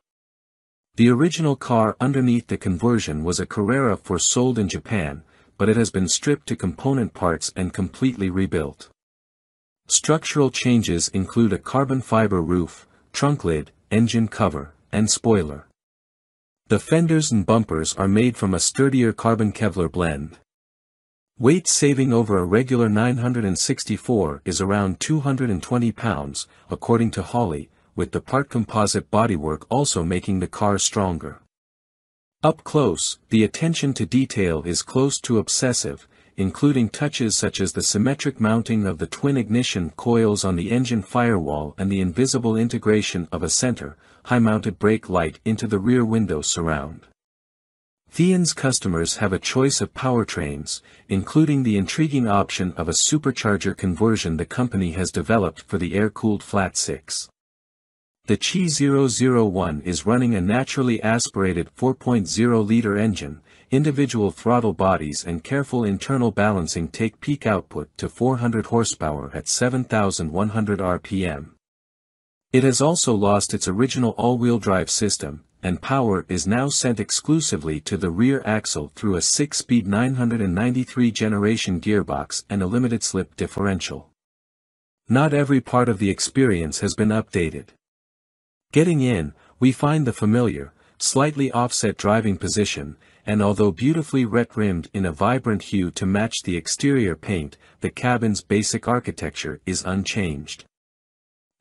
The original car underneath the conversion was a Carrera 4 sold in Japan, but it has been stripped to component parts and completely rebuilt. Structural changes include a carbon fiber roof, trunk lid, engine cover, and spoiler. The fenders and bumpers are made from a sturdier carbon Kevlar blend. Weight saving over a regular 964 is around 220 pounds, according to Holley, with the part composite bodywork also making the car stronger. Up close, the attention to detail is close to obsessive, including touches such as the symmetric mounting of the twin ignition coils on the engine firewall and the invisible integration of a center, high-mounted brake light into the rear window surround. Theon's customers have a choice of powertrains, including the intriguing option of a supercharger conversion the company has developed for the air-cooled flat six. The Chi 001 is running a naturally aspirated 4.0-liter engine. Individual throttle bodies and careful internal balancing take peak output to 400 horsepower at 7,100 RPM. It has also lost its original all-wheel drive system, and power is now sent exclusively to the rear axle through a 6-speed 993 generation gearbox and a limited slip differential. Not every part of the experience has been updated. Getting in, we find the familiar, slightly offset driving position, and although beautifully ret-rimmed in a vibrant hue to match the exterior paint, the cabin's basic architecture is unchanged.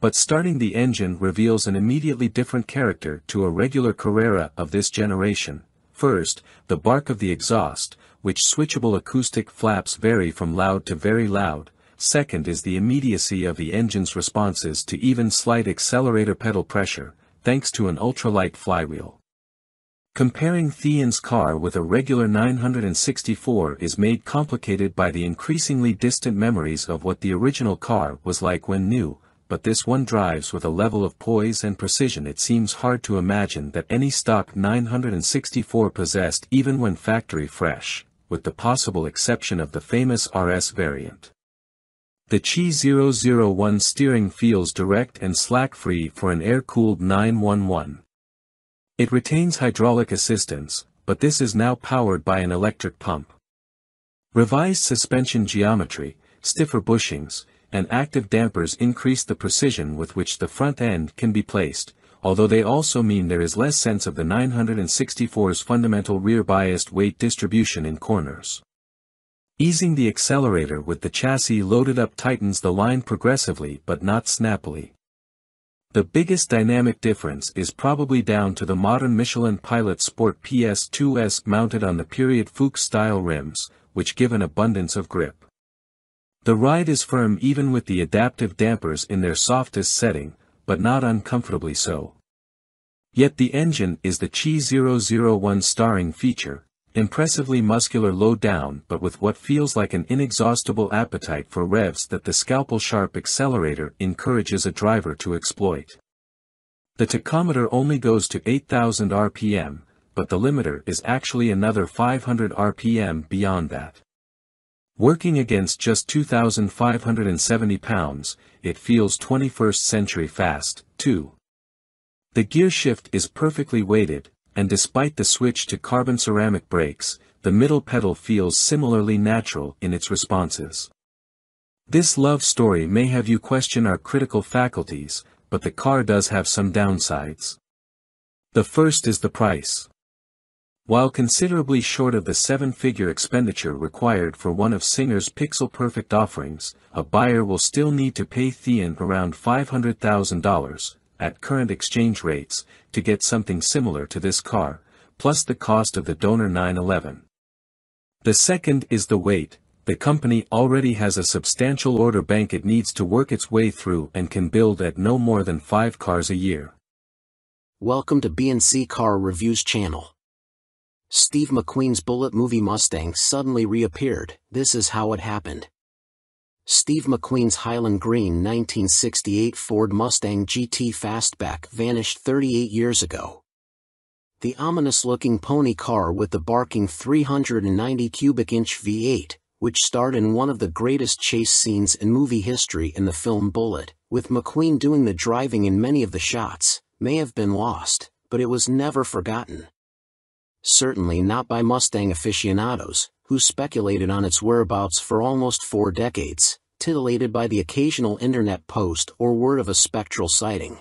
But starting the engine reveals an immediately different character to a regular Carrera of this generation. First, the bark of the exhaust, which switchable acoustic flaps vary from loud to very loud. Second is the immediacy of the engine's responses to even slight accelerator pedal pressure, thanks to an ultralight flywheel. Comparing Theon's car with a regular 964 is made complicated by the increasingly distant memories of what the original car was like when new, but this one drives with a level of poise and precision it seems hard to imagine that any stock 964 possessed even when factory fresh, with the possible exception of the famous RS variant. The Chi 001 steering feels direct and slack-free for an air-cooled 911. It retains hydraulic assistance, but this is now powered by an electric pump. Revised suspension geometry, stiffer bushings, and active dampers increase the precision with which the front end can be placed, although they also mean there is less sense of the 964's fundamental rear-biased weight distribution in corners. Easing the accelerator with the chassis loaded up tightens the line progressively but not snappily. The biggest dynamic difference is probably down to the modern Michelin Pilot Sport PS2S mounted on the period Fuchs-style rims, which give an abundance of grip. The ride is firm even with the adaptive dampers in their softest setting, but not uncomfortably so. Yet the engine is the Chi 001 starring feature, impressively muscular low down but with what feels like an inexhaustible appetite for revs that the scalpel-sharp accelerator encourages a driver to exploit. The tachometer only goes to 8,000 RPM, but the limiter is actually another 500 RPM beyond that. Working against just 2,570 pounds, it feels 21st century fast, too. The gear shift is perfectly weighted, and despite the switch to carbon ceramic brakes, the middle pedal feels similarly natural in its responses. This love story may have you question our critical faculties, but the car does have some downsides. The first is the price. While considerably short of the seven-figure expenditure required for one of Singer's pixel-perfect offerings, a buyer will still need to pay Theon around $500,000, at current exchange rates, to get something similar to this car, plus the cost of the donor 911. The second is the weight. The company already has a substantial order bank it needs to work its way through and can build at no more than 5 cars a year. Welcome to B&C Car Reviews channel. Steve McQueen's Bullitt movie Mustang suddenly reappeared. This is how it happened. Steve McQueen's Highland Green 1968 Ford Mustang GT Fastback vanished 38 years ago. The ominous-looking pony car with the barking 390 cubic inch V8, which starred in one of the greatest chase scenes in movie history in the film Bullitt, with McQueen doing the driving in many of the shots, may have been lost, but it was never forgotten. Certainly not by Mustang aficionados, who speculated on its whereabouts for almost 4 decades, titillated by the occasional internet post or word of a spectral sighting.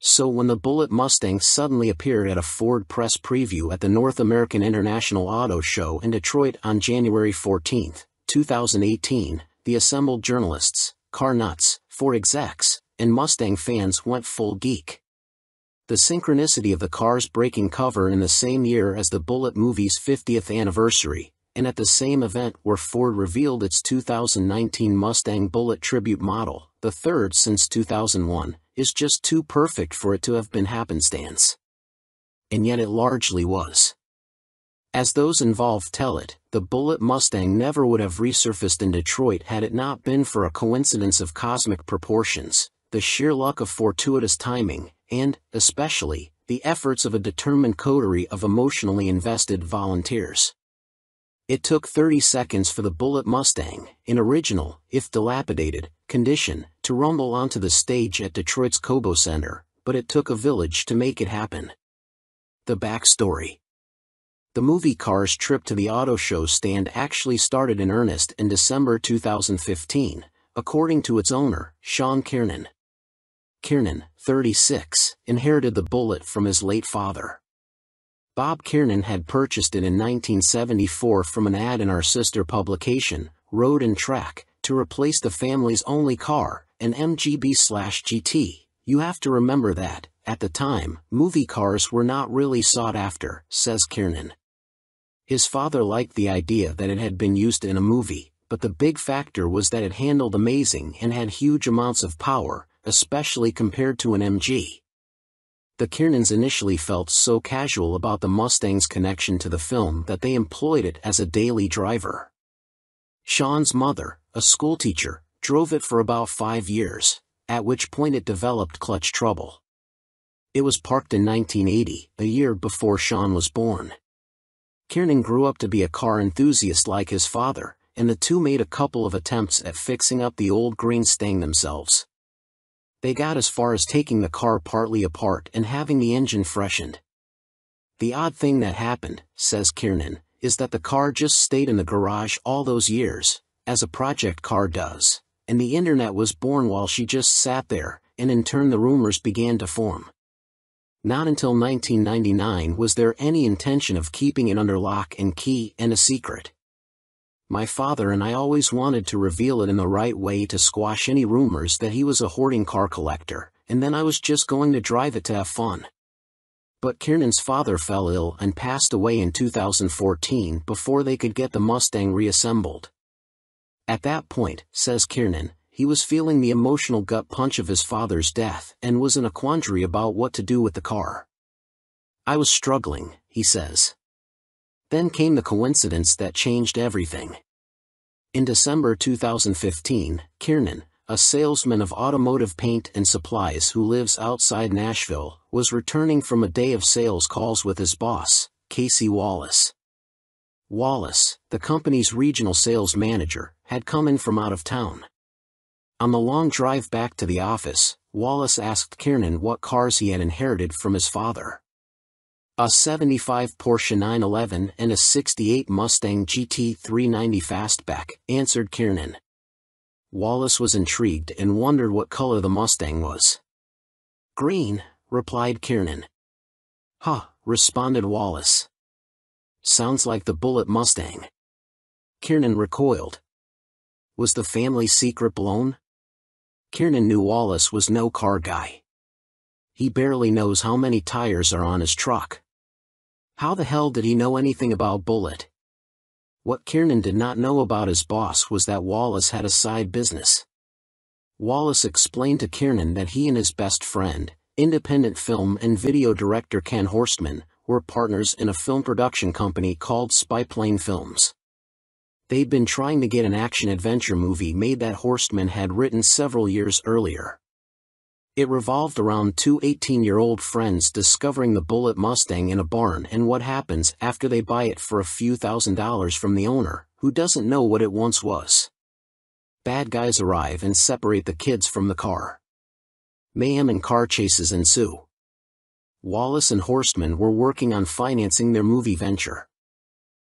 So when the Bullitt Mustang suddenly appeared at a Ford press preview at the North American International Auto Show in Detroit on January 14, 2018, the assembled journalists, car nuts, Ford execs, and Mustang fans went full geek. The synchronicity of the car's breaking cover in the same year as the Bullitt movie's 50th anniversary, and at the same event where Ford revealed its 2019 Mustang Bullitt tribute model, the third since 2001, is just too perfect for it to have been happenstance. And yet it largely was. As those involved tell it, the Bullitt Mustang never would have resurfaced in Detroit had it not been for a coincidence of cosmic proportions, the sheer luck of fortuitous timing, and, especially, the efforts of a determined coterie of emotionally invested volunteers. It took 30 seconds for the Bullitt Mustang, in original, if dilapidated, condition, to rumble onto the stage at Detroit's Cobo Center, but it took a village to make it happen. The backstory. The movie car's trip to the auto show stand actually started in earnest in December 2015, according to its owner, Sean Kiernan. Kiernan, 36, inherited the Bullitt from his late father. Bob Kiernan had purchased it in 1974 from an ad in our sister publication, Road and Track, to replace the family's only car, an MGB/GT. You have to remember that, at the time, movie cars were not really sought after, says Kiernan. His father liked the idea that it had been used in a movie, but the big factor was that it handled amazing and had huge amounts of power, especially compared to an MG. The Kiernans initially felt so casual about the Mustang's connection to the film that they employed it as a daily driver. Sean's mother, a schoolteacher, drove it for about 5 years, at which point it developed clutch trouble. It was parked in 1980, a year before Sean was born. Kiernan grew up to be a car enthusiast like his father, and the two made a couple of attempts at fixing up the old green Stang themselves. They got as far as taking the car partly apart and having the engine freshened. The odd thing that happened, says Kiernan, is that the car just stayed in the garage all those years, as a project car does, and the internet was born while she just sat there, and in turn the rumors began to form. Not until 1999 was there any intention of keeping it under lock and key and a secret. My father and I always wanted to reveal it in the right way to squash any rumors that he was a hoarding car collector, and then I was just going to drive it to have fun. But Kiernan's father fell ill and passed away in 2014 before they could get the Mustang reassembled. At that point, says Kiernan, he was feeling the emotional gut punch of his father's death and was in a quandary about what to do with the car. I was struggling, he says. Then came the coincidence that changed everything. In December 2015, Kiernan, a salesman of automotive paint and supplies who lives outside Nashville, was returning from a day of sales calls with his boss, Casey Wallace. Wallace, the company's regional sales manager, had come in from out of town. On the long drive back to the office, Wallace asked Kiernan what cars he had inherited from his father. A 75 Porsche 911 and a 68 Mustang GT 390 Fastback, answered Kiernan. Wallace was intrigued and wondered what color the Mustang was. Green, replied Kiernan. Huh, responded Wallace. Sounds like the Bullitt Mustang. Kiernan recoiled. Was the family secret blown? Kiernan knew Wallace was no car guy. He barely knows how many tires are on his truck. How the hell did he know anything about Bullitt? What Kiernan did not know about his boss was that Wallace had a side business. Wallace explained to Kiernan that he and his best friend, independent film and video director Ken Horstman, were partners in a film production company called Spyplane Films. They'd been trying to get an action-adventure movie made that Horstman had written several years earlier. It revolved around two 18-year-old friends discovering the Bullitt Mustang in a barn and what happens after they buy it for a few $1,000s from the owner, who doesn't know what it once was. Bad guys arrive and separate the kids from the car. Mayhem and car chases ensue. Wallace and Horstman were working on financing their movie venture.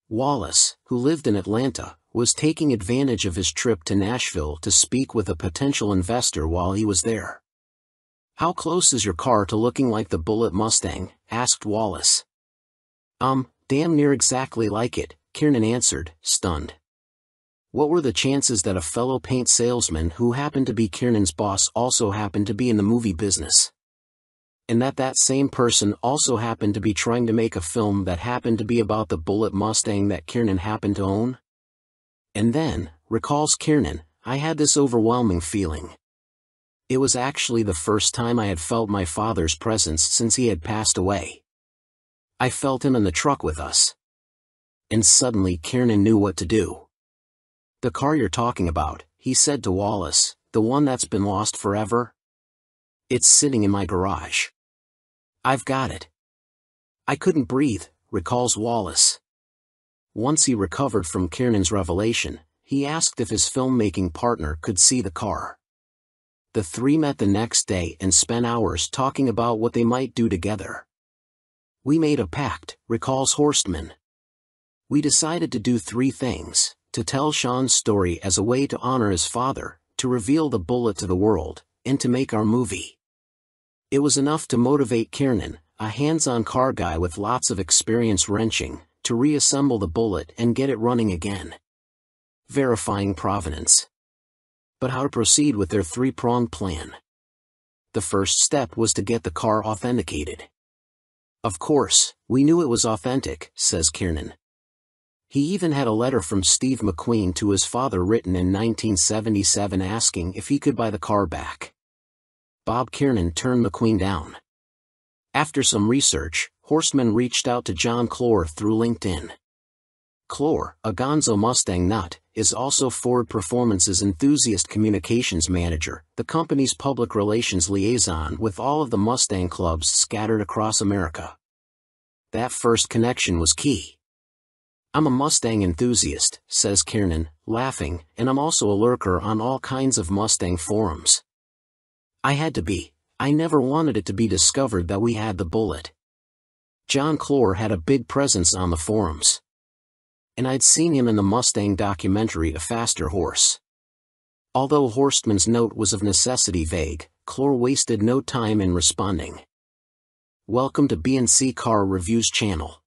Wallace, who lived in Atlanta, was taking advantage of his trip to Nashville to speak with a potential investor while he was there. "How close is your car to looking like the Bullitt Mustang?" asked Wallace. Damn near exactly like it," Kiernan answered, stunned. What were the chances that a fellow paint salesman who happened to be Kiernan's boss also happened to be in the movie business? And that same person also happened to be trying to make a film that happened to be about the Bullitt Mustang that Kiernan happened to own? "And then," recalls Kiernan, "I had this overwhelming feeling. It was actually the first time I had felt my father's presence since he had passed away. I felt him in the truck with us." And suddenly Kiernan knew what to do. "The car you're talking about," he said to Wallace, "the one that's been lost forever? It's sitting in my garage. I've got it." "I couldn't breathe," recalls Wallace. Once he recovered from Kiernan's revelation, he asked if his filmmaking partner could see the car. The three met the next day and spent hours talking about what they might do together. "We made a pact," recalls Horstman. "We decided to do three things: to tell Sean's story as a way to honor his father, to reveal the Bullitt to the world, and to make our movie." It was enough to motivate Kiernan, a hands-on car guy with lots of experience wrenching, to reassemble the Bullitt and get it running again. Verifying provenance. But how to proceed with their three-pronged plan? The first step was to get the car authenticated. "Of course, we knew it was authentic," says Kiernan. He even had a letter from Steve McQueen to his father written in 1977 asking if he could buy the car back. Bob Kiernan turned McQueen down. After some research, Horstman reached out to John Clore through LinkedIn. Clore, a Gonzo Mustang nut, is also Ford Performance's enthusiast communications manager, the company's public relations liaison with all of the Mustang clubs scattered across America. That first connection was key. "I'm a Mustang enthusiast," says Kiernan, laughing, "and I'm also a lurker on all kinds of Mustang forums. I had to be. I never wanted it to be discovered that we had the Bullitt." John Clore had a big presence on the forums. And I'd seen him in the Mustang documentary A Faster Horse. Although Horstman's note was of necessity vague, Clore wasted no time in responding. "Welcome to B&C Car Reviews channel.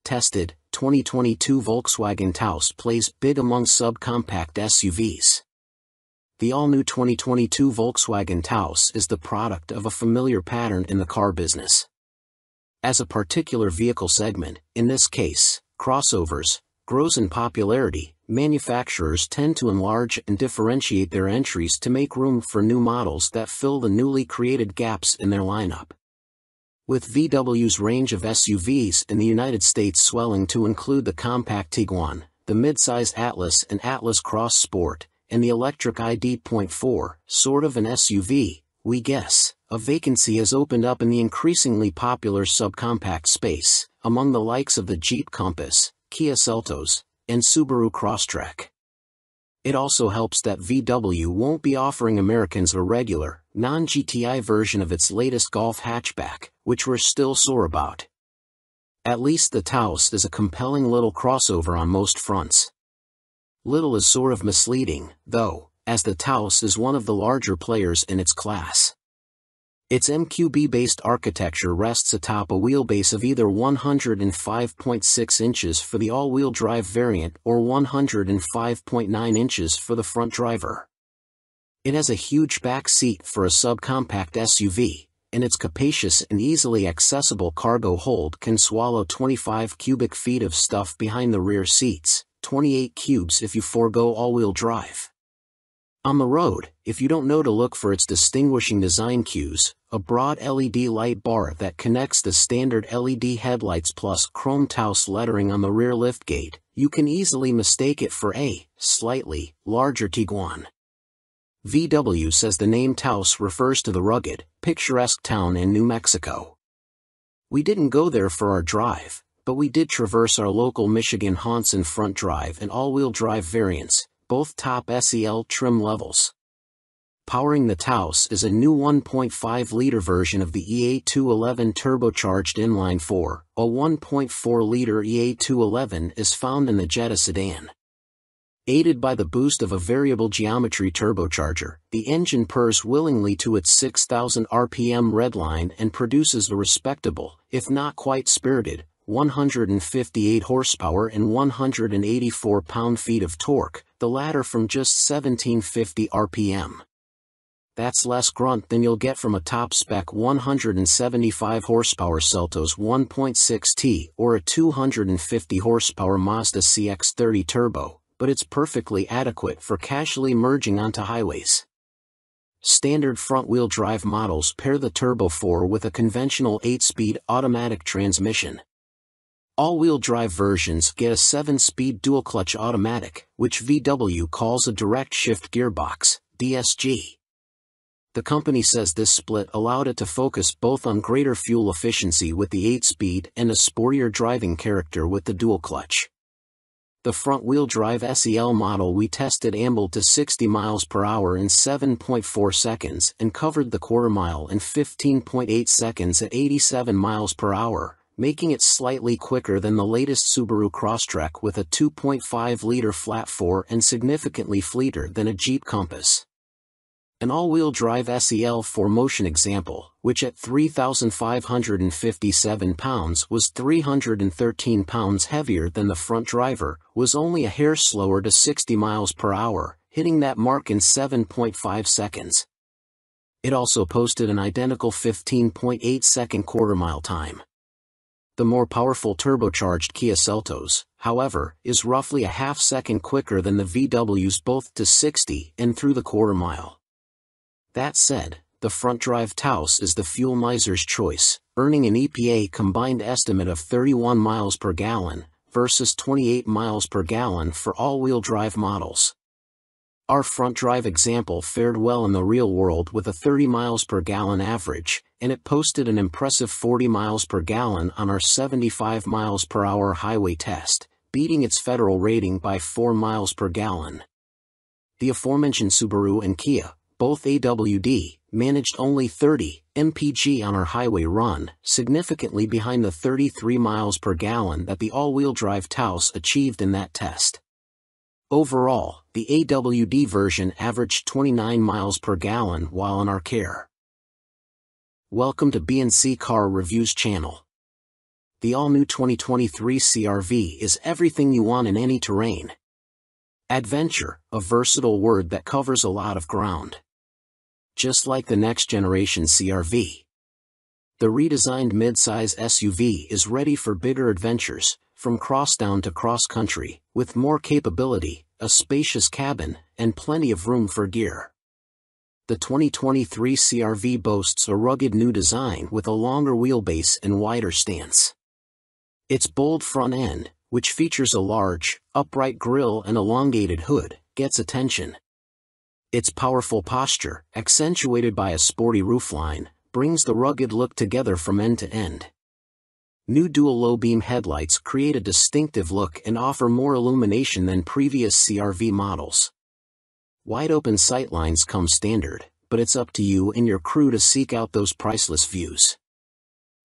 Tested, 2022 Volkswagen Taos plays big among subcompact SUVs." The all-new 2022 Volkswagen Taos is the product of a familiar pattern in the car business. As a particular vehicle segment, in this case, crossovers, grows in popularity, manufacturers tend to enlarge and differentiate their entries to make room for new models that fill the newly created gaps in their lineup. With VW's range of SUVs in the United States swelling to include the compact Tiguan, the midsize Atlas and Atlas Cross Sport, and the electric ID.4, sort of an SUV, we guess, a vacancy has opened up in the increasingly popular subcompact space, among the likes of the Jeep Compass, Kia Seltos, and Subaru Crosstrek. It also helps that VW won't be offering Americans a regular, non-GTI version of its latest Golf hatchback, which we're still sore about. At least the Taos is a compelling little crossover on most fronts. Little is sort of misleading, though, as the Taos is one of the larger players in its class. Its MQB-based architecture rests atop a wheelbase of either 105.6 inches for the all-wheel drive variant or 105.9 inches for the front driver. It has a huge back seat for a subcompact SUV, and its capacious and easily accessible cargo hold can swallow 25 cubic feet of stuff behind the rear seats, 28 cubes if you forego all-wheel drive. On the road, if you don't know to look for its distinguishing design cues, a broad LED light bar that connects the standard LED headlights plus chrome Taos lettering on the rear liftgate, you can easily mistake it for a slightly larger Tiguan. VW says the name Taos refers to the rugged, picturesque town in New Mexico. We didn't go there for our drive, but we did traverse our local Michigan haunts in front drive and all-wheel drive variants, both top SEL trim levels. Powering the Taos is a new 1.5-liter version of the EA211 turbocharged inline-4, a 1.4-liter EA211 is found in the Jetta sedan. Aided by the boost of a variable geometry turbocharger, the engine purrs willingly to its 6,000 RPM redline and produces a respectable, if not quite spirited, 158 horsepower and 184 pound-feet of torque, the latter from just 1750 RPM. That's less grunt than you'll get from a top-spec 175 horsepower Seltos 1.6T or a 250 horsepower Mazda CX-30 Turbo, but it's perfectly adequate for casually merging onto highways. Standard front-wheel drive models pair the Turbo 4 with a conventional 8-speed automatic transmission. All-wheel drive versions get a 7-speed dual-clutch automatic, which VW calls a direct shift gearbox, DSG. The company says this split allowed it to focus both on greater fuel efficiency with the 8-speed and a sportier driving character with the dual-clutch. The front-wheel drive SEL model we tested ambled to 60 miles per hour in 7.4 seconds and covered the quarter mile in 15.8 seconds at 87 miles per hour, making it slightly quicker than the latest Subaru Crosstrek with a 2.5-liter flat-4 and significantly fleeter than a Jeep Compass. An all-wheel drive SEL 4Motion example, which at 3,557 pounds was 313 pounds heavier than the front driver, was only a hair slower to 60 miles per hour, hitting that mark in 7.5 seconds. It also posted an identical 15.8-second quarter-mile time. The more powerful turbocharged Kia Seltos, however, is roughly a half-second quicker than the VW's both to 60 and through the quarter mile. That said, the front-drive Taos is the fuel miser's choice, earning an EPA combined estimate of 31 miles per gallon, versus 28 miles per gallon for all-wheel drive models. Our front-drive example fared well in the real world with a 30 miles per gallon average, and it posted an impressive 40 miles per gallon on our 75 miles per hour highway test, beating its federal rating by 4 miles per gallon. The aforementioned Subaru and Kia, both AWD, managed only 30 mpg on our highway run, significantly behind the 33 miles per gallon that the all-wheel drive Taos achieved in that test. Overall, the AWD version averaged 29 miles per gallon while in our care. Welcome to B&C Car Reviews channel. The all-new 2023 CR-V is everything you want in any terrain. Adventure, a versatile word that covers a lot of ground. Just like the next-generation CR-V. The redesigned midsize SUV is ready for bigger adventures, from crosstown to cross-country, with more capability, a spacious cabin, and plenty of room for gear. The 2023 CR-V boasts a rugged new design with a longer wheelbase and wider stance. Its bold front end, which features a large, upright grille and elongated hood, gets attention. Its powerful posture, accentuated by a sporty roofline, brings the rugged look together from end to end. New dual low-beam headlights create a distinctive look and offer more illumination than previous CR-V models. Wide-open sightlines come standard, but it's up to you and your crew to seek out those priceless views.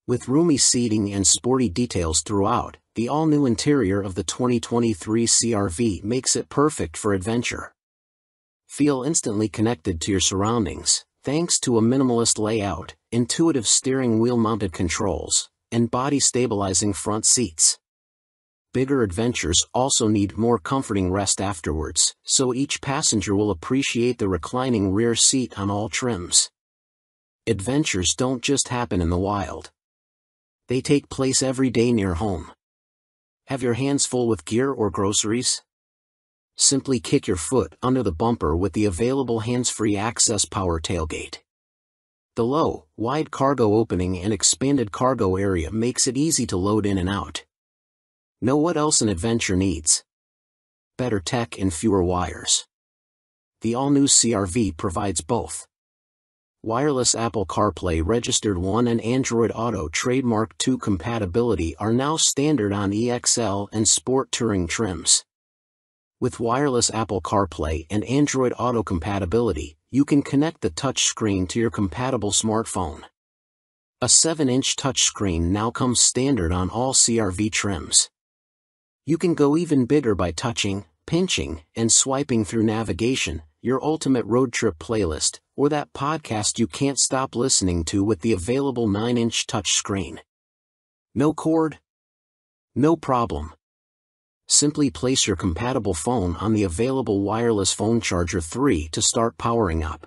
With roomy seating and sporty details throughout, the all-new interior of the 2023 CR-V makes it perfect for adventure. Feel instantly connected to your surroundings, thanks to a minimalist layout, intuitive steering wheel-mounted controls, and body-stabilizing front seats. Bigger adventures also need more comforting rest afterwards, so each passenger will appreciate the reclining rear seat on all trims. Adventures don't just happen in the wild. They take place every day near home. Have your hands full with gear or groceries? Simply kick your foot under the bumper with the available hands-free access power tailgate. The low, wide cargo opening and expanded cargo area makes it easy to load in and out. Know what else an adventure needs? Better tech and fewer wires. The all-new CR-V provides both. Wireless Apple CarPlay Registered 1 and Android Auto Trademark 2 compatibility are now standard on EXL and Sport Touring trims. With wireless Apple CarPlay and Android Auto compatibility, you can connect the touchscreen to your compatible smartphone. A 7-inch touchscreen now comes standard on all CR-V trims. You can go even bigger by touching, pinching, and swiping through navigation, your ultimate road trip playlist, or that podcast you can't stop listening to with the available 9-inch touchscreen. No cord? No problem. Simply place your compatible phone on the available wireless phone charger 3 to start powering up.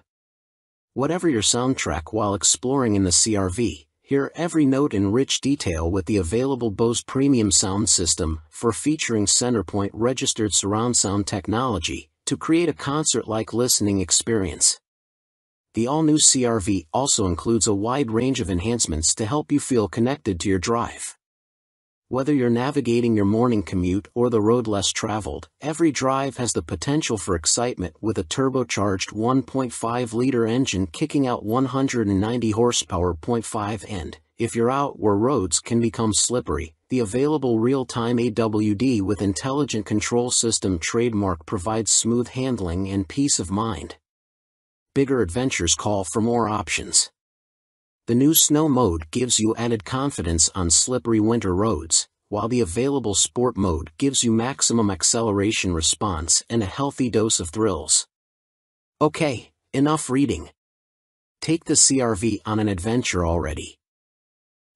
Whatever your soundtrack while exploring in the CR-V, hear every note in rich detail with the available Bose premium sound system for featuring Centerpoint registered surround sound technology to create a concert-like listening experience. The all-new CR-V also includes a wide range of enhancements to help you feel connected to your drive. Whether you're navigating your morning commute or the road less traveled, every drive has the potential for excitement with a turbocharged 1.5-liter engine kicking out 190 horsepower. 5 And, if you're out where roads can become slippery, the available real-time AWD with intelligent control system trademark provides smooth handling and peace of mind. Bigger adventures call for more options. The new Snow mode gives you added confidence on slippery winter roads, while the available Sport mode gives you maximum acceleration response and a healthy dose of thrills. Okay, enough reading. Take the CR-V on an adventure already.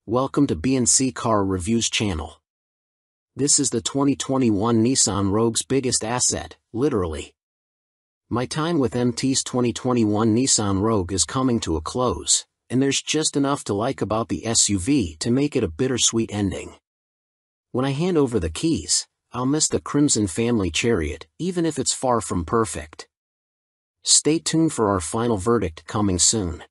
Welcome to B&C Car Reviews channel. This is the 2021 Nissan Rogue's biggest asset, literally. My time with MT's 2021 Nissan Rogue is coming to a close, and there's just enough to like about the SUV to make it a bittersweet ending. When I hand over the keys, I'll miss the Crimson Family Chariot, even if it's far from perfect. Stay tuned for our final verdict coming soon.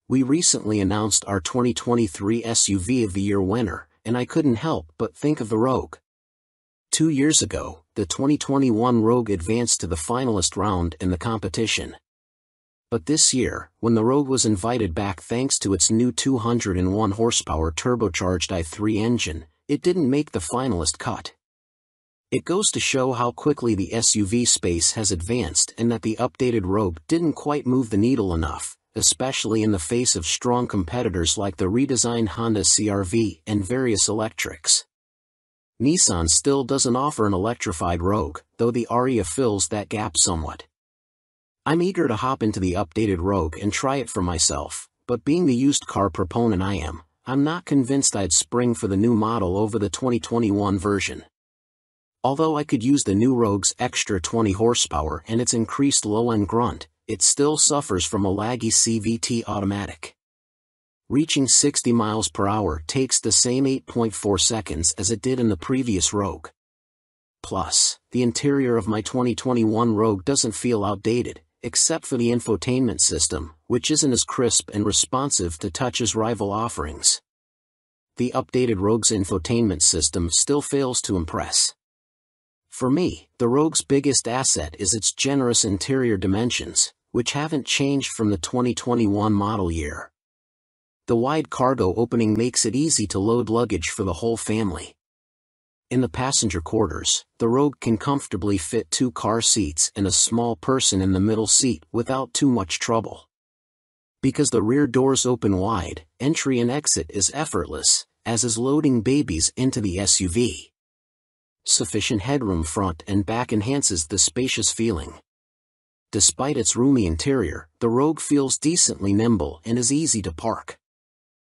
We recently announced our 2023 SUV of the Year winner, and I couldn't help but think of the Rogue. 2 years ago, the 2021 Rogue advanced to the finalist round in the competition. But this year, when the Rogue was invited back thanks to its new 201 horsepower turbocharged i3 engine, it didn't make the finalist cut. It goes to show how quickly the SUV space has advanced and that the updated Rogue didn't quite move the needle enough, especially in the face of strong competitors like the redesigned Honda CR-V and various electrics. Nissan still doesn't offer an electrified Rogue, though the Ariya fills that gap somewhat. I'm eager to hop into the updated Rogue and try it for myself, but being the used car proponent I'm not convinced I'd spring for the new model over the 2021 version. Although I could use the new Rogue's extra 20 horsepower and its increased low-end grunt, it still suffers from a laggy CVT automatic. Reaching 60 miles per hour takes the same 8.4 seconds as it did in the previous Rogue. Plus, the interior of my 2021 Rogue doesn't feel outdated, except for the infotainment system, which isn't as crisp and responsive to touch as rival offerings. The updated Rogue's infotainment system still fails to impress. For me, the Rogue's biggest asset is its generous interior dimensions, which haven't changed from the 2021 model year. The wide cargo opening makes it easy to load luggage for the whole family. In the passenger quarters, the Rogue can comfortably fit 2 car seats and a small person in the middle seat without too much trouble. Because the rear doors open wide, entry and exit is effortless, as is loading babies into the SUV. Sufficient headroom front and back enhances the spacious feeling. Despite its roomy interior, the Rogue feels decently nimble and is easy to park.